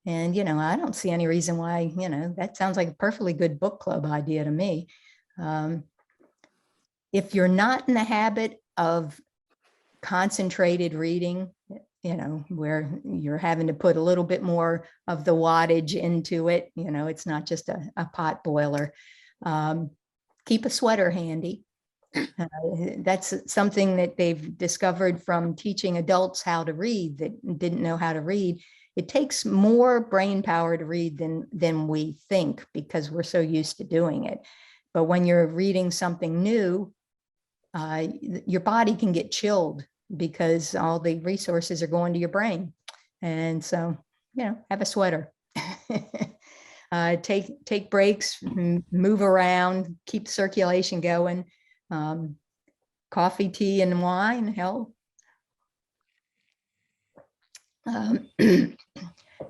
And, I don't see any reason why, that sounds like a perfectly good book club idea to me. If you're not in the habit of concentrated reading, where you're having to put a little bit more of the wattage into it, it's not just a pot boiler. Keep a sweater handy. That's something that they've discovered from teaching adults how to read that didn't know how to read. It takes more brain power to read than we think, because we're so used to doing it. But when you're reading something new, your body can get chilled because all the resources are going to your brain. And so, have a sweater. Take breaks, move around, keep circulation going. Coffee, tea, and wine, hell.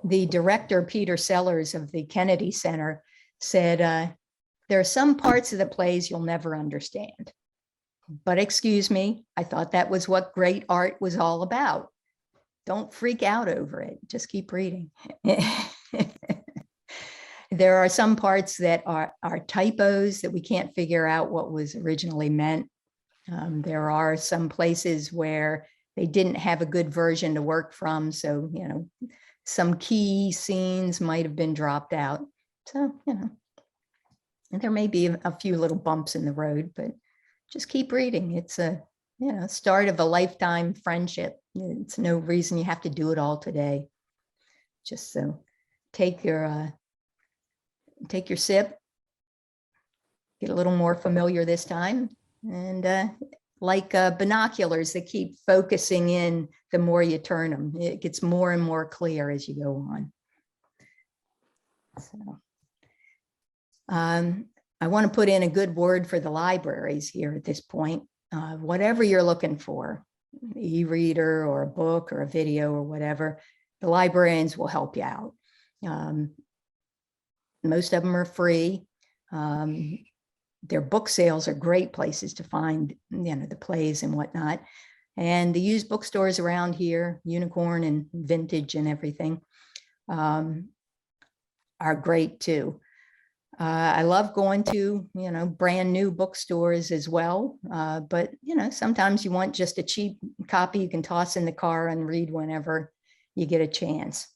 The director, Peter Sellers of the Kennedy Center, said, there are some parts of the plays you'll never understand. But excuse me, I thought that was what great art was all about. Don't freak out over it. Just keep reading. There are some parts that are typos that we can't figure out what was originally meant. There are some places where they didn't have a good version to work from. So, some key scenes might have been dropped out. So, and there may be a few little bumps in the road, but just keep reading. It's a, start of a lifetime friendship. It's no reason you have to do it all today. Just so take your sip, get a little more familiar this time. And like binoculars that keep focusing in, the more you turn them, it gets more and more clear as you go on. So, I want to put in a good word for the libraries here at this point. Whatever you're looking for, e-reader or a book or a video or whatever, the librarians will help you out. Most of them are free. Their book sales are great places to find, the plays and whatnot. And the used bookstores around here, Unicorn and Vintage and everything, are great too. I love going to, brand new bookstores as well. But, sometimes you want just a cheap copy you can toss in the car and read whenever you get a chance.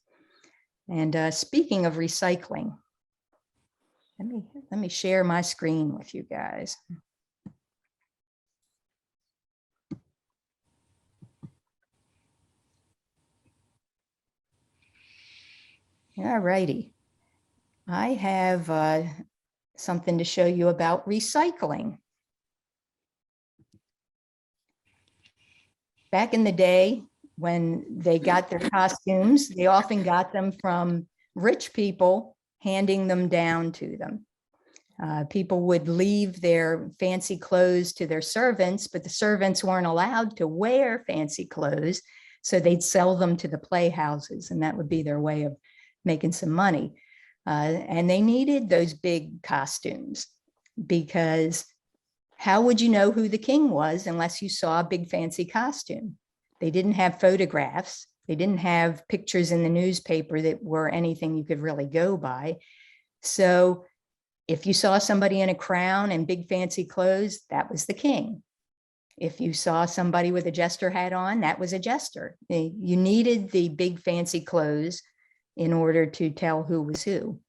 And speaking of recycling, let me share my screen with you guys. All righty. I have something to show you about recycling. Back in the day, when they got their costumes, they often got them from rich people handing them down to them. People would leave their fancy clothes to their servants, but the servants weren't allowed to wear fancy clothes, so they'd sell them to the playhouses, and that would be their way of making some money. And they needed those big costumes, because how would you know who the king was unless you saw a big fancy costume? They didn't have photographs. They didn't have pictures in the newspaper that were anything you could really go by. So if you saw somebody in a crown and big fancy clothes, that was the king. If you saw somebody with a jester hat on, that was a jester. You needed the big fancy clothes in order to tell who was who.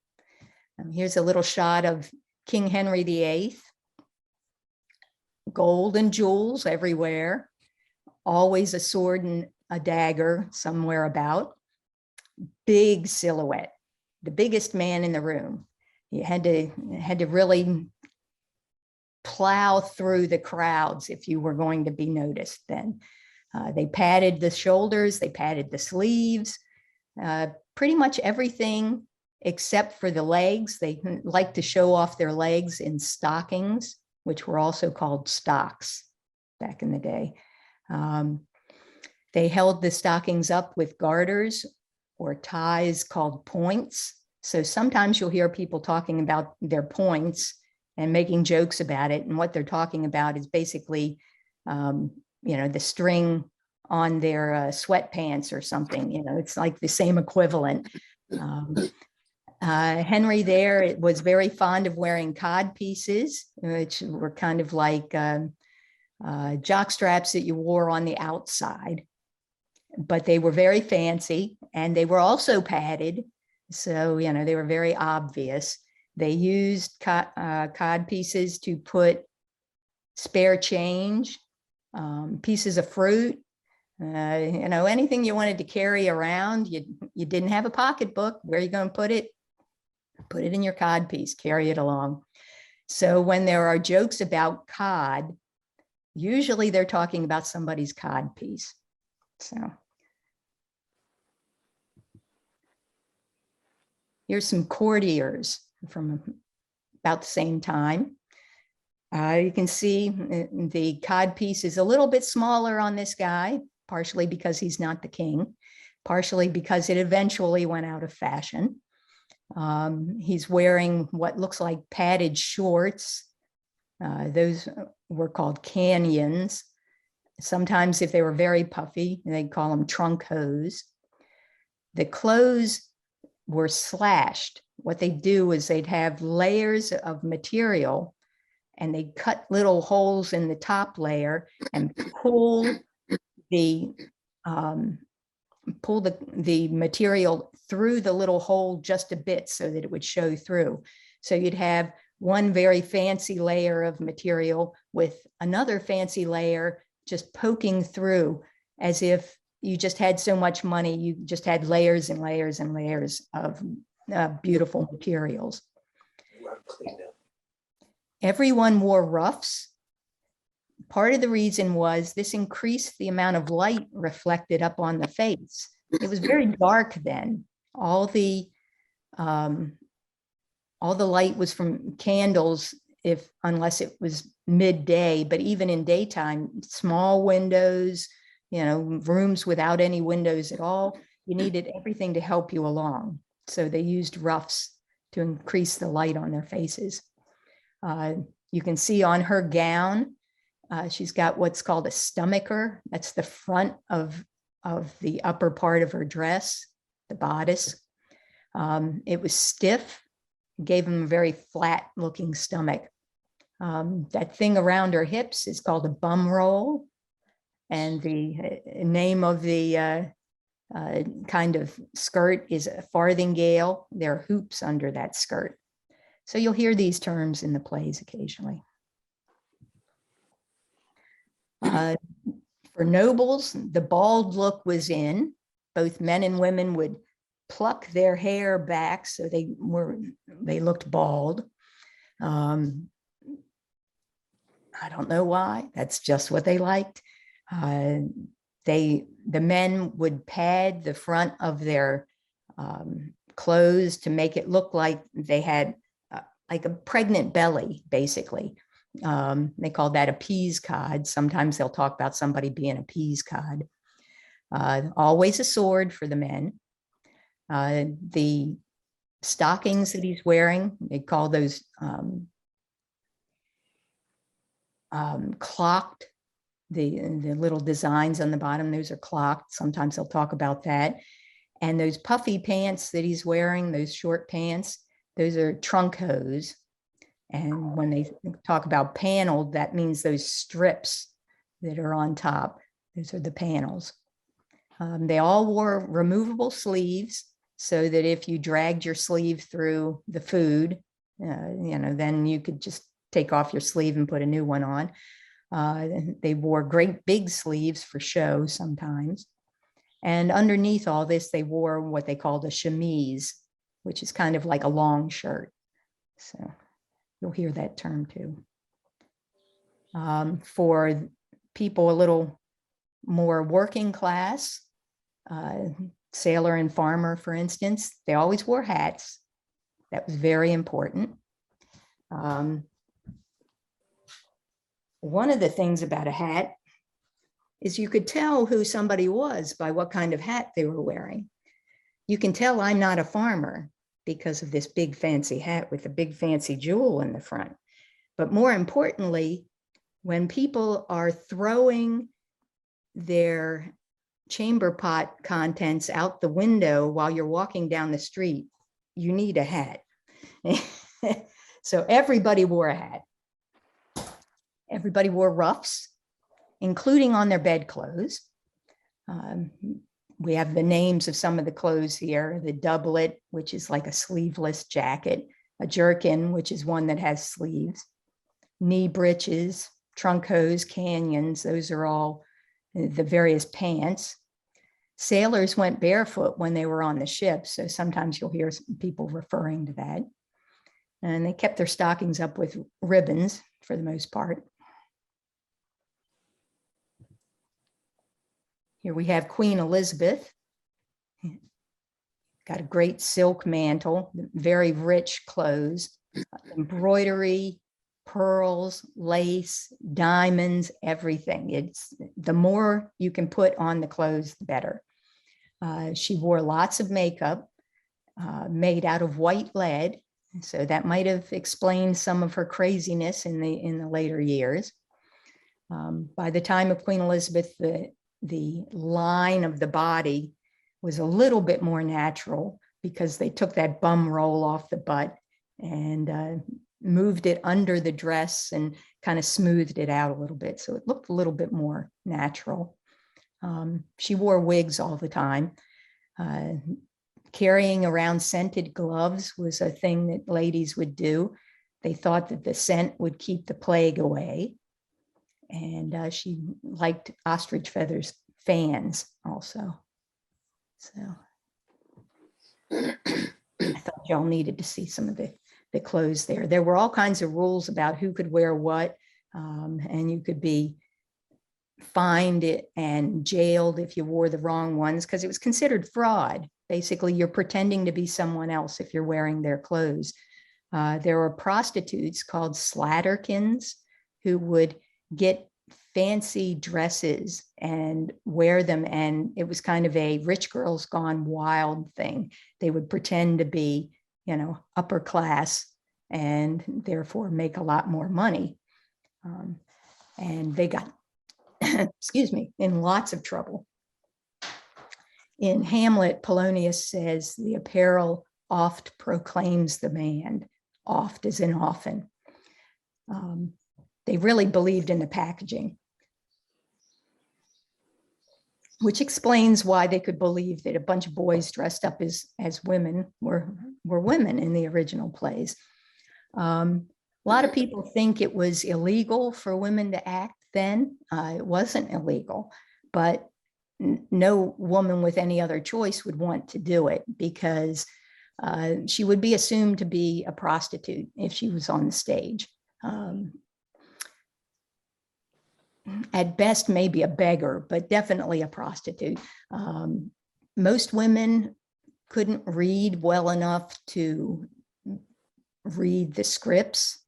Here's a little shot of King Henry VIII. Gold and jewels everywhere, always a sword and a dagger somewhere about. Big silhouette, the biggest man in the room. You had to really plow through the crowds if you were going to be noticed then. They padded the shoulders, they padded the sleeves, pretty much everything except for the legs. They like to show off their legs in stockings, which were also called stocks back in the day. They held the stockings up with garters or ties called points. So sometimes you'll hear people talking about their points and making jokes about it. And what they're talking about is basically the string on their sweatpants or something. It's like the same equivalent. Henry there was very fond of wearing cod pieces, which were kind of like jock straps that you wore on the outside, but they were very fancy and they were also padded. So, they were very obvious. They used cod pieces to put spare change, pieces of fruit, anything you wanted to carry around. You didn't have a pocketbook. Where are you going to put it? Put it in your cod piece, carry it along. So when there are jokes about cod, usually they're talking about somebody's cod piece. So here's some courtiers from about the same time. You can see the cod piece is a little bit smaller on this guy, partially because he's not the king, partially because it eventually went out of fashion. He's wearing what looks like padded shorts. Those were called canyons. Sometimes if they were very puffy, they'd call them trunk hose. The clothes were slashed. What they do is they'd have layers of material and they'd cut little holes in the top layer and pull the material through the little hole just a bit so that it would show through. So you'd have one very fancy layer of material with another fancy layer just poking through, as if you just had so much money, you just had layers and layers and layers of beautiful materials. Everyone wore ruffs. Part of the reason was this increased the amount of light reflected up on the face. It was very dark then. All the light was from candles, unless it was midday, but even in daytime, small windows, rooms without any windows at all, you needed everything to help you along. So they used ruffs to increase the light on their faces. You can see on her gown, she's got what's called a stomacher. That's the front of the upper part of her dress, the bodice. It was stiff, gave him a very flat looking stomach. That thing around her hips is called a bum roll. And the name of the kind of skirt is a farthingale. There are hoops under that skirt. So you'll hear these terms in the plays occasionally. For nobles, the bald look was in. Both men and women would pluck their hair back so they looked bald. I don't know why. That's just what they liked. The men would pad the front of their clothes to make it look like they had like a pregnant belly, basically. They called that a peas cod. Sometimes they'll talk about somebody being a peas cod. Always a sword for the men. The stockings that he's wearing, they call those clocked. The little designs on the bottom, those are clocked. Sometimes they'll talk about that. And those puffy pants that he's wearing, those short pants, those are trunk hose. And when they talk about paneled, that means those strips that are on top. Those are the panels. They all wore removable sleeves so that if you dragged your sleeve through the food, then you could just take off your sleeve and put a new one on. They wore great big sleeves for show sometimes. And underneath all this, they wore what they called a chemise, which is kind of like a long shirt. So you'll hear that term too. For people a little more working class, sailor and farmer, for instance, they always wore hats. That was very important. One of the things about a hat is you could tell who somebody was by what kind of hat they were wearing. You can tell I'm not a farmer because of this big fancy hat with a big fancy jewel in the front. But more importantly, when people are throwing their chamber pot contents out the window while you're walking down the street, you need a hat. So everybody wore a hat. Everybody wore ruffs, including on their bedclothes. We have the names of some of the clothes here: the doublet, which is like a sleeveless jacket, a jerkin, which is one that has sleeves, knee breeches, trunk hose, canyons. Those are all the various pants. Sailors went barefoot when they were on the ship, so sometimes you'll hear people referring to that. And they kept their stockings up with ribbons for the most part. Here we have Queen Elizabeth. Got a great silk mantle, very rich clothes, embroidery, pearls, lace, diamonds, everything. It's the more you can put on the clothes, the better. She wore lots of makeup made out of white lead, so that might have explained some of her craziness in the later years. By the time of Queen Elizabeth, the line of the body was a little bit more natural because they took that bum roll off the butt and moved it under the dress and kind of smoothed it out a little bit. So it looked a little bit more natural. She wore wigs all the time. Carrying around scented gloves was a thing that ladies would do. They thought that the scent would keep the plague away. And she liked ostrich feathers fans also. So I thought y'all needed to see some of the clothes there. There were all kinds of rules about who could wear what, and you could be fined and jailed if you wore the wrong ones, because it was considered fraud. Basically, you're pretending to be someone else if you're wearing their clothes. There were prostitutes called slatterkins who would get fancy dresses and wear them, and it was kind of a rich girls gone wild thing. They would pretend to be, upper class and therefore make a lot more money. And they got, excuse me, in lots of trouble. In Hamlet, Polonius says, the apparel oft proclaims the man, oft as in often. They really believed in the packaging, which explains why they could believe that a bunch of boys dressed up as women were women in the original plays. A lot of people think it was illegal for women to act then. It wasn't illegal, but no woman with any other choice would want to do it because she would be assumed to be a prostitute if she was on the stage. At best, maybe a beggar, but definitely a prostitute. Most women couldn't read well enough to read the scripts,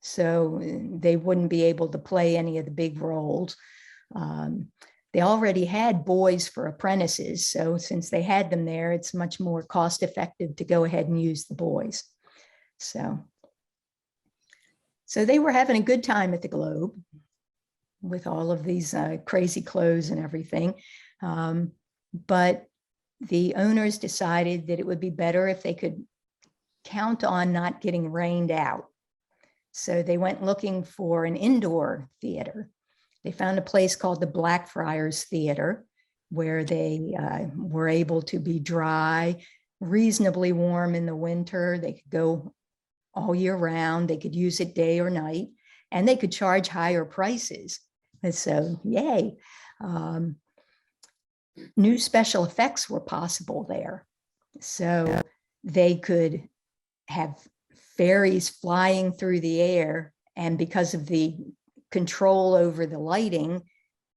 so they wouldn't be able to play any of the big roles. They already had boys for apprentices, so since they had them there, it's much more cost effective to go ahead and use the boys. So they were having a good time at the Globe with all of these crazy clothes and everything. But the owners decided that it would be better if they could count on not getting rained out. So they went looking for an indoor theater. They found a place called the Blackfriars Theater, where they were able to be dry, reasonably warm in the winter. They could go all year round. They could use it day or night, and they could charge higher prices. And so, yay. New special effects were possible there. So they could have fairies flying through the air, and because of the control over the lighting,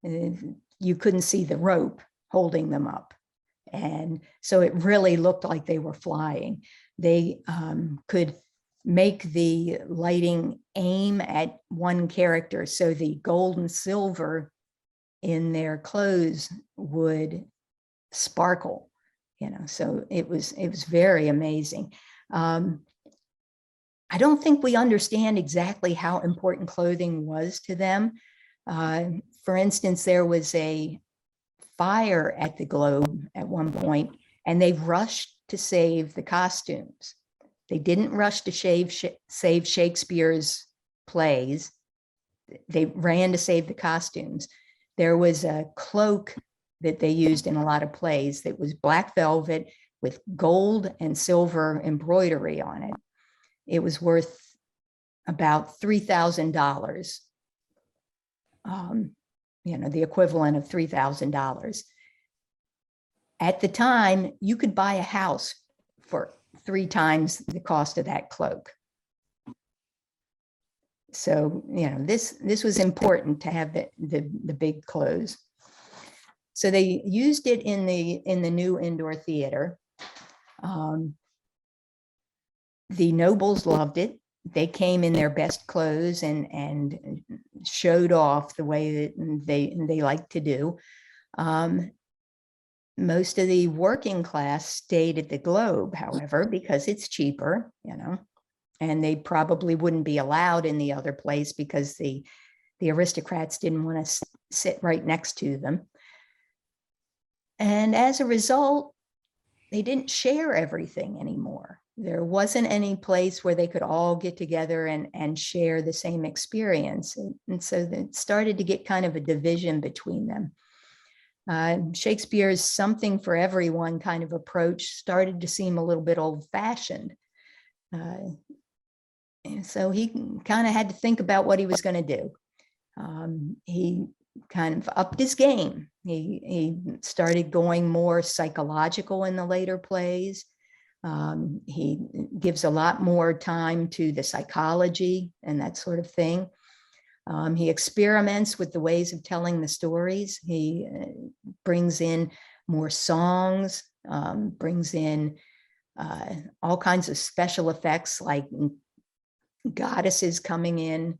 you couldn't see the rope holding them up. And so it really looked like they were flying. They could make the lighting aim at one character, so the gold and silver in their clothes would sparkle, so it was very amazing. I don't think we understand exactly how important clothing was to them. For instance, there was a fire at the Globe at one point, and they rushed to save the costumes. They didn't rush to save Shakespeare's plays. They ran to save the costumes. There was a cloak that they used in a lot of plays that was black velvet with gold and silver embroidery on it. It was worth about $3,000. The equivalent of $3,000. At the time, you could buy a house for 3 times the cost of that cloak. So, this was important to have the big clothes. So they used it in the new indoor theater. The nobles loved it. They came in their best clothes and showed off the way that they like to do. Most of the working class stayed at the Globe, however, because it's cheaper, and they probably wouldn't be allowed in the other place because the aristocrats didn't want to sit right next to them. And as a result, they didn't share everything anymore. There wasn't any place where they could all get together and share the same experience. And so it started to get kind of a division between them. Shakespeare's something for everyone kind of approach started to seem a little bit old-fashioned. And so he kind of had to think about what he was going to do. He kind of upped his game. He started going more psychological in the later plays. He gives a lot more time to the psychology and that sort of thing. He experiments with the ways of telling the stories. He brings in more songs, brings in all kinds of special effects like goddesses coming in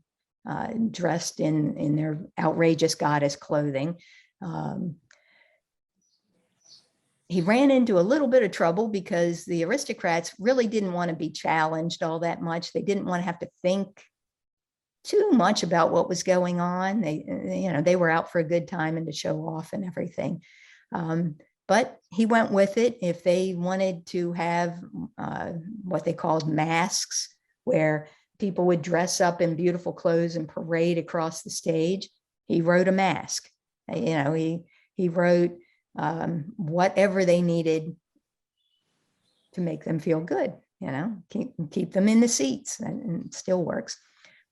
dressed in their outrageous goddess clothing. He ran into a little bit of trouble because the aristocrats really didn't want to be challenged all that much. They didn't want to have to think too much about what was going on. They were out for a good time and to show off and everything. But he went with it. If they wanted to have what they called masks, where people would dress up in beautiful clothes and parade across the stage, he wrote a mask. He wrote whatever they needed to make them feel good, keep them in the seats, and it still works.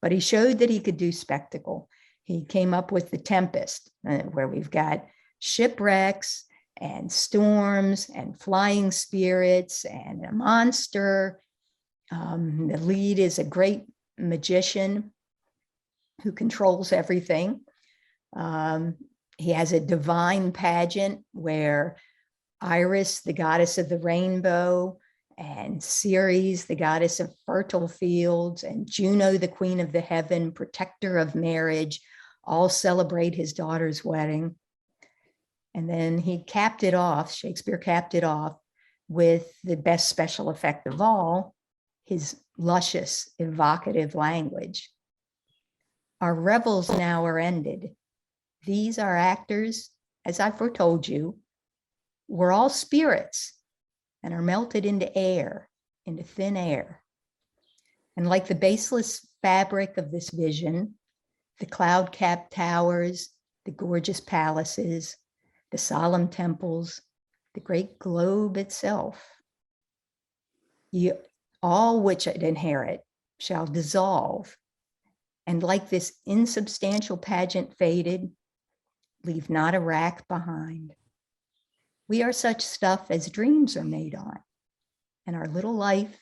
But he showed that he could do spectacle. He came up with The Tempest, where we've got shipwrecks and storms and flying spirits and a monster. The lead is a great magician who controls everything. He has a divine pageant where Iris, the goddess of the rainbow, and Ceres, the goddess of fertile fields, and Juno, the queen of the heaven, protector of marriage, all celebrate his daughter's wedding. And then Shakespeare capped it off with the best special effect of all, his luscious, evocative language. Our revels now are ended. These are actors, as I foretold you, we're all spirits and are melted into air, into thin air. And like the baseless fabric of this vision, the cloud-capped towers, the gorgeous palaces, the solemn temples, the great globe itself, all which it inherit shall dissolve, and like this insubstantial pageant faded, leave not a rack behind. We are such stuff as dreams are made on, and our little life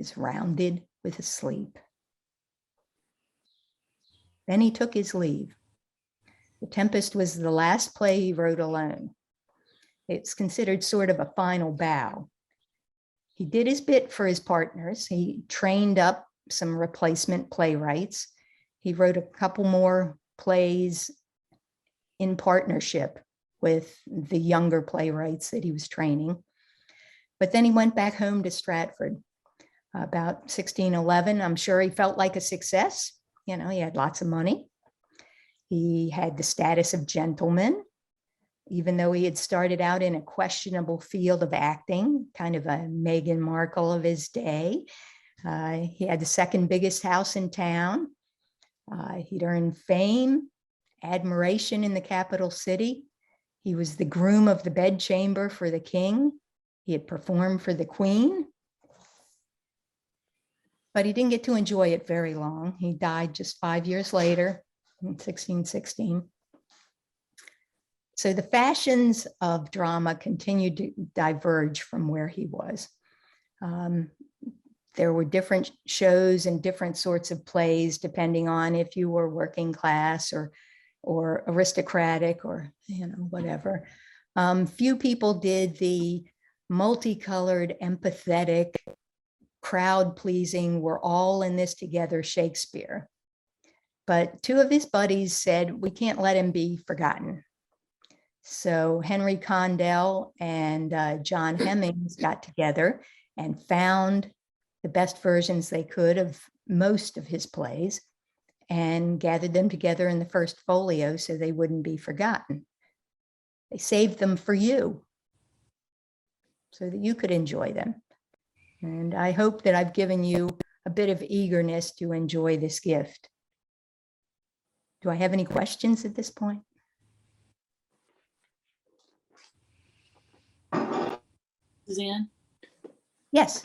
is rounded with a sleep. Then he took his leave. The Tempest was the last play he wrote alone. It's considered sort of a final bow. He did his bit for his partners. He trained up some replacement playwrights. He wrote a couple more plays in partnership with the younger playwrights that he was training. But then he went back home to Stratford. about 1611. I'm sure he felt like a success. You know, he had lots of money. He had the status of gentleman, even though he had started out in a questionable field of acting, kind of a Meghan Markle of his day. He had the second biggest house in town. He'd earned fame, admiration in the capital city. He was the groom of the bedchamber for the king. He had performed for the queen. But he didn't get to enjoy it very long. He died just 5 years later in 1616. So the fashions of drama continued to diverge from where he was. There were different shows and different sorts of plays, depending on if you were working class or aristocratic or, you know, whatever. Few people did the multicolored, empathetic, crowd pleasing, we're all in this together Shakespeare. But two of his buddies said, we can't let him be forgotten. So Henry Condell and John Hemmings got together and found the best versions they could of most of his plays and gathered them together in the first folio so they wouldn't be forgotten. They saved them for you so that you could enjoy them. And I hope that I've given you a bit of eagerness to enjoy this gift. Do I have any questions at this point? Suzanne, Yes.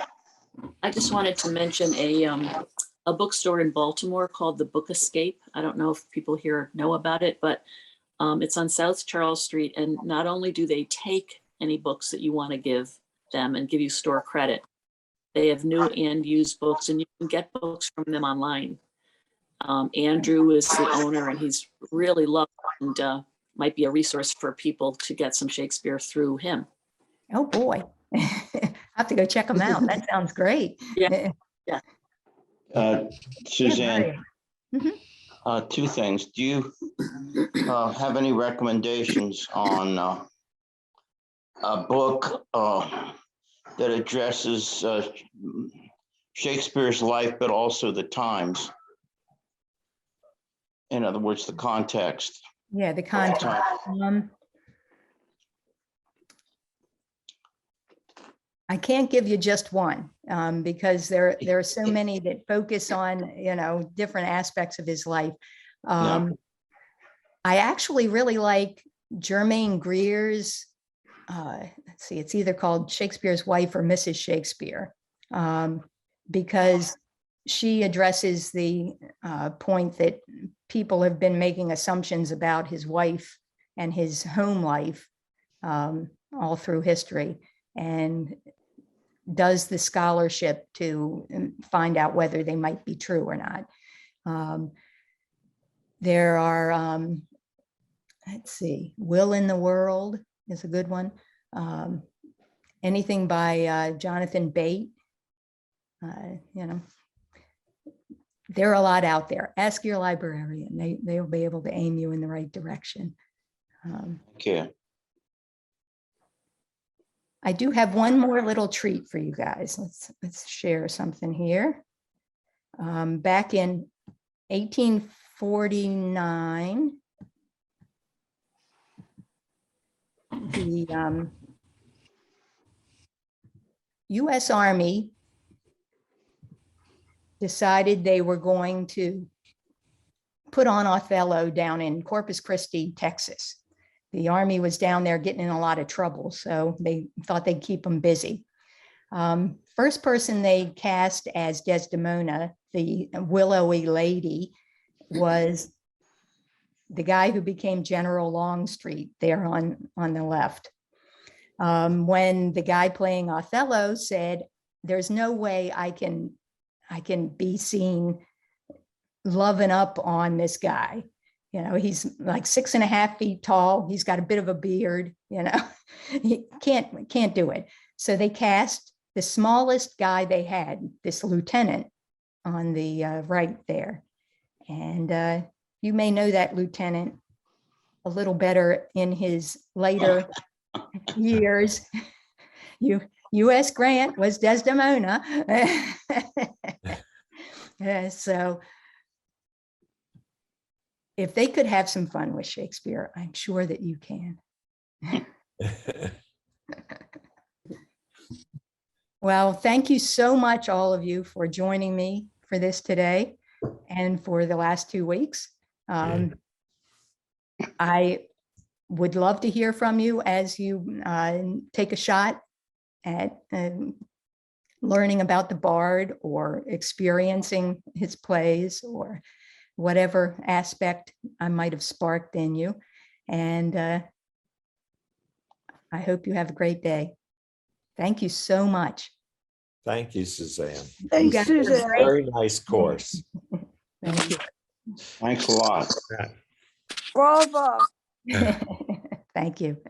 I just wanted to mention a bookstore in Baltimore called the Book Escape. I don't know if people here know about it, but it's on South Charles Street. And not only do they take any books that you want to give them and give you store credit, they have new and used books, and you can get books from them online. Andrew is the owner, and he's really loved and might be a resource for people to get some Shakespeare through him. Oh, boy. I have to go check them out. That sounds great. Yeah. Suzanne, Mhm. two things. Do you have any recommendations on a book that addresses Shakespeare's life, but also the times? In other words, the context. Yeah, the content. I can't give you just one because there are so many that focus on, you know, different aspects of his life. I actually really like Germaine Greer's, let's see, it's either called Shakespeare's Wife or Mrs. Shakespeare, because she addresses the point that people have been making assumptions about his wife and his home life all through history, and does the scholarship to find out whether they might be true or not. There are, let's see, Will in the World is a good one. Anything by Jonathan Bate, you know, there are a lot out there. Ask your librarian. They'll be able to aim you in the right direction. Okay. I do have one more little treat for you guys. Let's share something here. Back in 1849, the U.S. Army decided they were going to put on Othello down in Corpus Christi, Texas. The Army was down there getting in a lot of trouble, so they thought they'd keep them busy. First person they cast as Desdemona, the willowy lady, was the guy who became General Longstreet there on the left. When the guy playing Othello said, there's no way I can be seen loving up on this guy. You know, he's like 6.5 feet tall. He's got a bit of a beard, you know, he can't do it. So they cast the smallest guy they had, this lieutenant on the right there. And you may know that lieutenant a little better in his later years. You U.S. Grant was Desdemona. So if they could have some fun with Shakespeare, I'm sure that you can. Well, thank you so much, all of you, for joining me for this today and for the last 2 weeks. I would love to hear from you as you take a shot at learning about the Bard or experiencing his plays or whatever aspect I might have sparked in you. And I hope you have a great day. Thank you so much. Thank you, Suzanne. You Thanks, guys- Suzanne. Very nice course. Thank you. Thanks a lot. Bravo. Thank you.